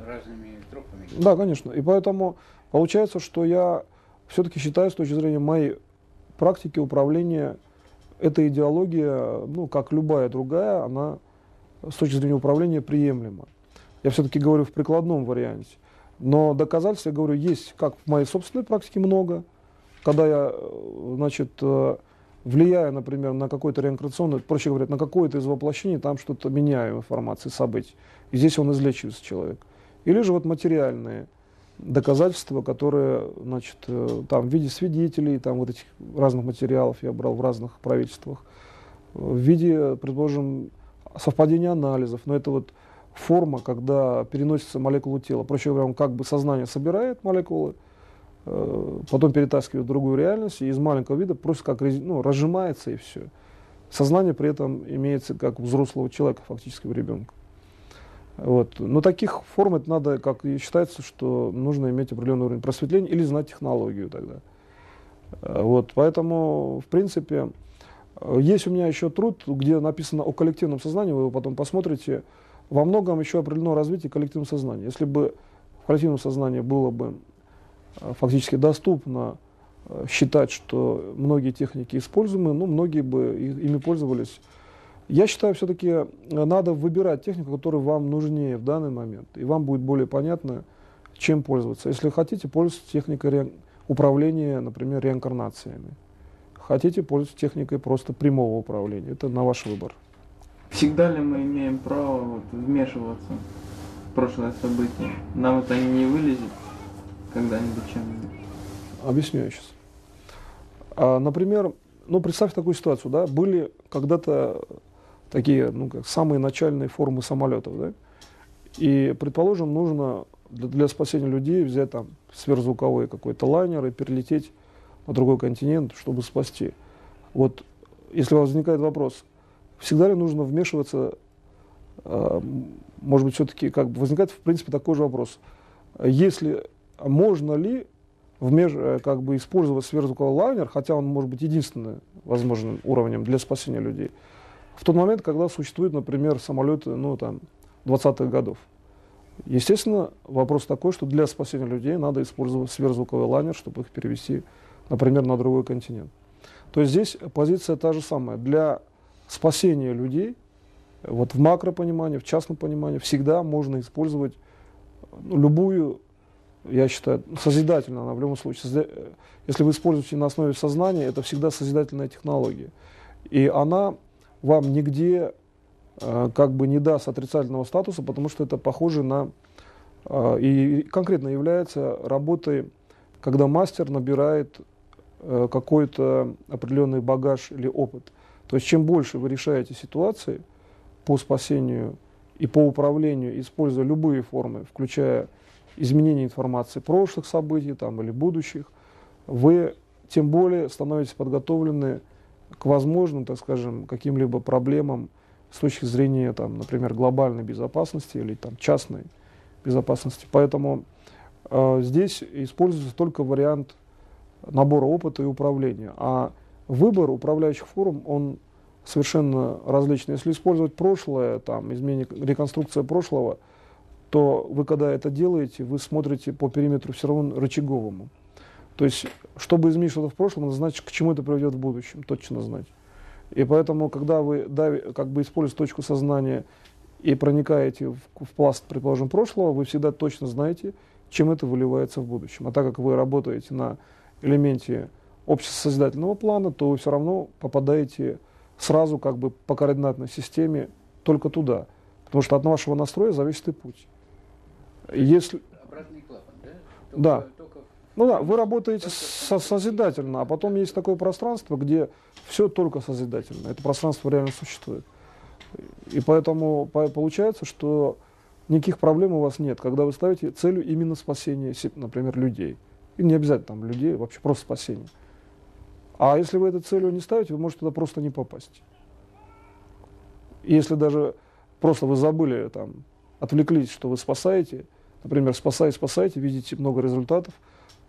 разными тропами? Да, конечно. И поэтому получается, что я все-таки считаю, с точки зрения моей практики управления, эта идеология, ну, как любая другая, она с точки зрения управления приемлема. Я все-таки говорю в прикладном варианте. Но доказательств, я говорю, есть, как в моей собственной практике, много. Когда я, значит, влияю, например, на какой-то реинкарнационный, проще говоря, на какое-то из воплощений, там что-то меняю информации, событий. И здесь он излечивается, человек. Или же вот материальные доказательства, которые, значит, там в виде свидетелей, там вот этих разных материалов я брал в разных правительствах, в виде, предположим, совпадения анализов. Но это вот форма, когда переносится молекула тела. Проще говоря, он как бы сознание собирает молекулы, потом перетаскивает в другую реальность, и из маленького вида просто как разжимается, и все. Сознание при этом имеется как у взрослого человека, фактически у ребенка. Вот. Но таких форм это надо, как и считается, что нужно иметь определенный уровень просветления или знать технологию тогда. Вот. Поэтому, в принципе, есть у меня еще труд, где написано о коллективном сознании, вы его потом посмотрите. Во многом еще определено развитие коллективного сознания. Если бы в коллективном сознании было бы фактически доступно считать, что многие техники используемы, ну, многие бы ими пользовались. Я считаю, все-таки надо выбирать технику, которая вам нужнее в данный момент, и вам будет более понятно, чем пользоваться. Если хотите, пользуйтесь техникой управления, например, реинкарнациями. Хотите, пользуйтесь техникой просто прямого управления. Это на ваш выбор. Всегда ли мы имеем право вот вмешиваться в прошлое событие? Нам это не вылезет когда-нибудь чем-нибудь? Объясню я сейчас. Например, представь такую ситуацию, да, были когда-то такие, как самые начальные формы самолетов, да, и, предположим, нужно для спасения людей взять там сверхзвуковой какой-то лайнер и перелететь на другой континент, чтобы спасти. Вот, если у вас возникает вопрос, всегда ли нужно вмешиваться, может быть, все-таки возникает, в принципе, такой же вопрос. Если можно ли использовать сверхзвуковой лайнер, хотя он может быть единственным возможным уровнем для спасения людей, в тот момент, когда существуют, например, самолеты 20-х годов. Естественно, вопрос такой, что для спасения людей надо использовать сверхзвуковой лайнер, чтобы их перевести, например, на другой континент. То есть здесь позиция та же самая. Для спасения людей, вот в макропонимании, в частном понимании, всегда можно использовать любую, я считаю, созидательную, она в любом случае. Если вы используете на основе сознания, это всегда созидательная технология. И она вам нигде не даст отрицательного статуса, потому что это похоже на, и конкретно является работой, когда мастер набирает какой-то определенный багаж или опыт. То есть чем больше вы решаете ситуации по спасению и по управлению, используя любые формы, включая изменение информации прошлых событий или будущих, вы тем более становитесь подготовлены к возможным, так скажем, каким-либо проблемам с точки зрения, там, например, глобальной безопасности или там, частной безопасности. Поэтому здесь используется только вариант набора опыта и управления. А выбор управляющих форм, он совершенно различный. Если использовать прошлое, там, реконструкция прошлого, то вы, когда это делаете, вы смотрите по периметру все равно рычаговому. То есть, чтобы изменить что-то в прошлом, надо знать, к чему это приведет в будущем, точно знать. И поэтому, когда вы как бы используете точку сознания и проникаете в пласт, предположим, прошлого, вы всегда точно знаете, чем это выливается в будущем. А так как вы работаете на элементе общесозидательного плана, то вы все равно попадаете сразу как бы по координатной системе только туда. Потому что от вашего настроя зависит и путь. Если... Обратный клапан, да? Да. Ну да, вы работаете созидательно, а потом есть такое пространство, где все только созидательно. Это пространство реально существует. И поэтому получается, что никаких проблем у вас нет, когда вы ставите целью именно спасение, например, людей. И не обязательно там людей, вообще просто спасение. А если вы эту целью не ставите, вы можете туда просто не попасть. И если даже просто вы забыли, там, отвлеклись, что вы спасаете, например, спасаете, видите много результатов,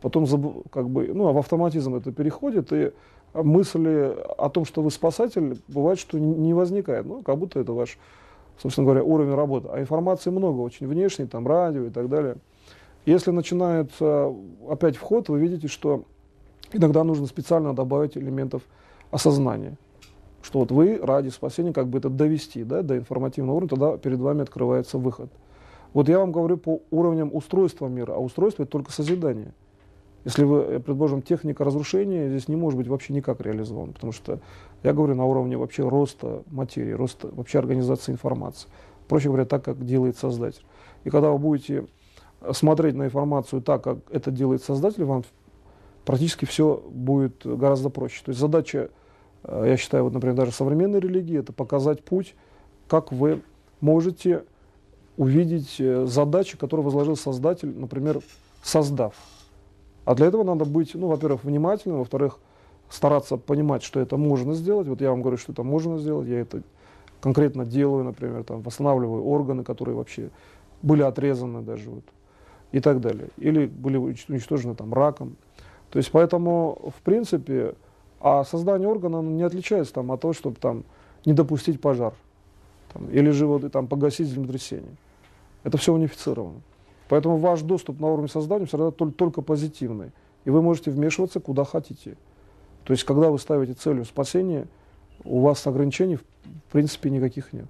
потом как бы, в автоматизм это переходит, и мысли о том, что вы спасатель, бывает, что не возникает. Как будто это ваш, собственно говоря, уровень работы. А информации много, очень внешней, там радио и так далее. Если начинается опять вход, вы видите, что иногда нужно специально добавить элементов осознания. Что вот вы ради спасения как бы это довести, да, до информативного уровня, тогда перед вами открывается выход. Вот я вам говорю по уровням устройства мира, а устройство это только созидание. Если вы, предположим, техника разрушения здесь не может быть вообще никак реализована, потому что я говорю на уровне вообще роста материи, роста вообще организации информации. Проще говоря, так, как делает создатель. И когда вы будете смотреть на информацию так, как это делает создатель, вам практически все будет гораздо проще. То есть задача, я считаю, вот, например, даже современной религии, это показать путь, как вы можете увидеть задачи, которые возложил создатель, например, создав. А для этого надо быть, во-первых, внимательным, во-вторых, стараться понимать, что это можно сделать. Вот я вам говорю, что это можно сделать, я это конкретно делаю, например, там, восстанавливаю органы, которые вообще были отрезаны даже, вот, и так далее. Или были уничтожены там, раком. То есть поэтому, в принципе, создание органа не отличается там, от того, чтобы там, не допустить пожар там, или же вот, там, погасить землетрясение. Это все унифицировано. Поэтому ваш доступ на уровень создания всегда только позитивный. И вы можете вмешиваться куда хотите. То есть, когда вы ставите целью спасения, у вас ограничений в принципе никаких нет.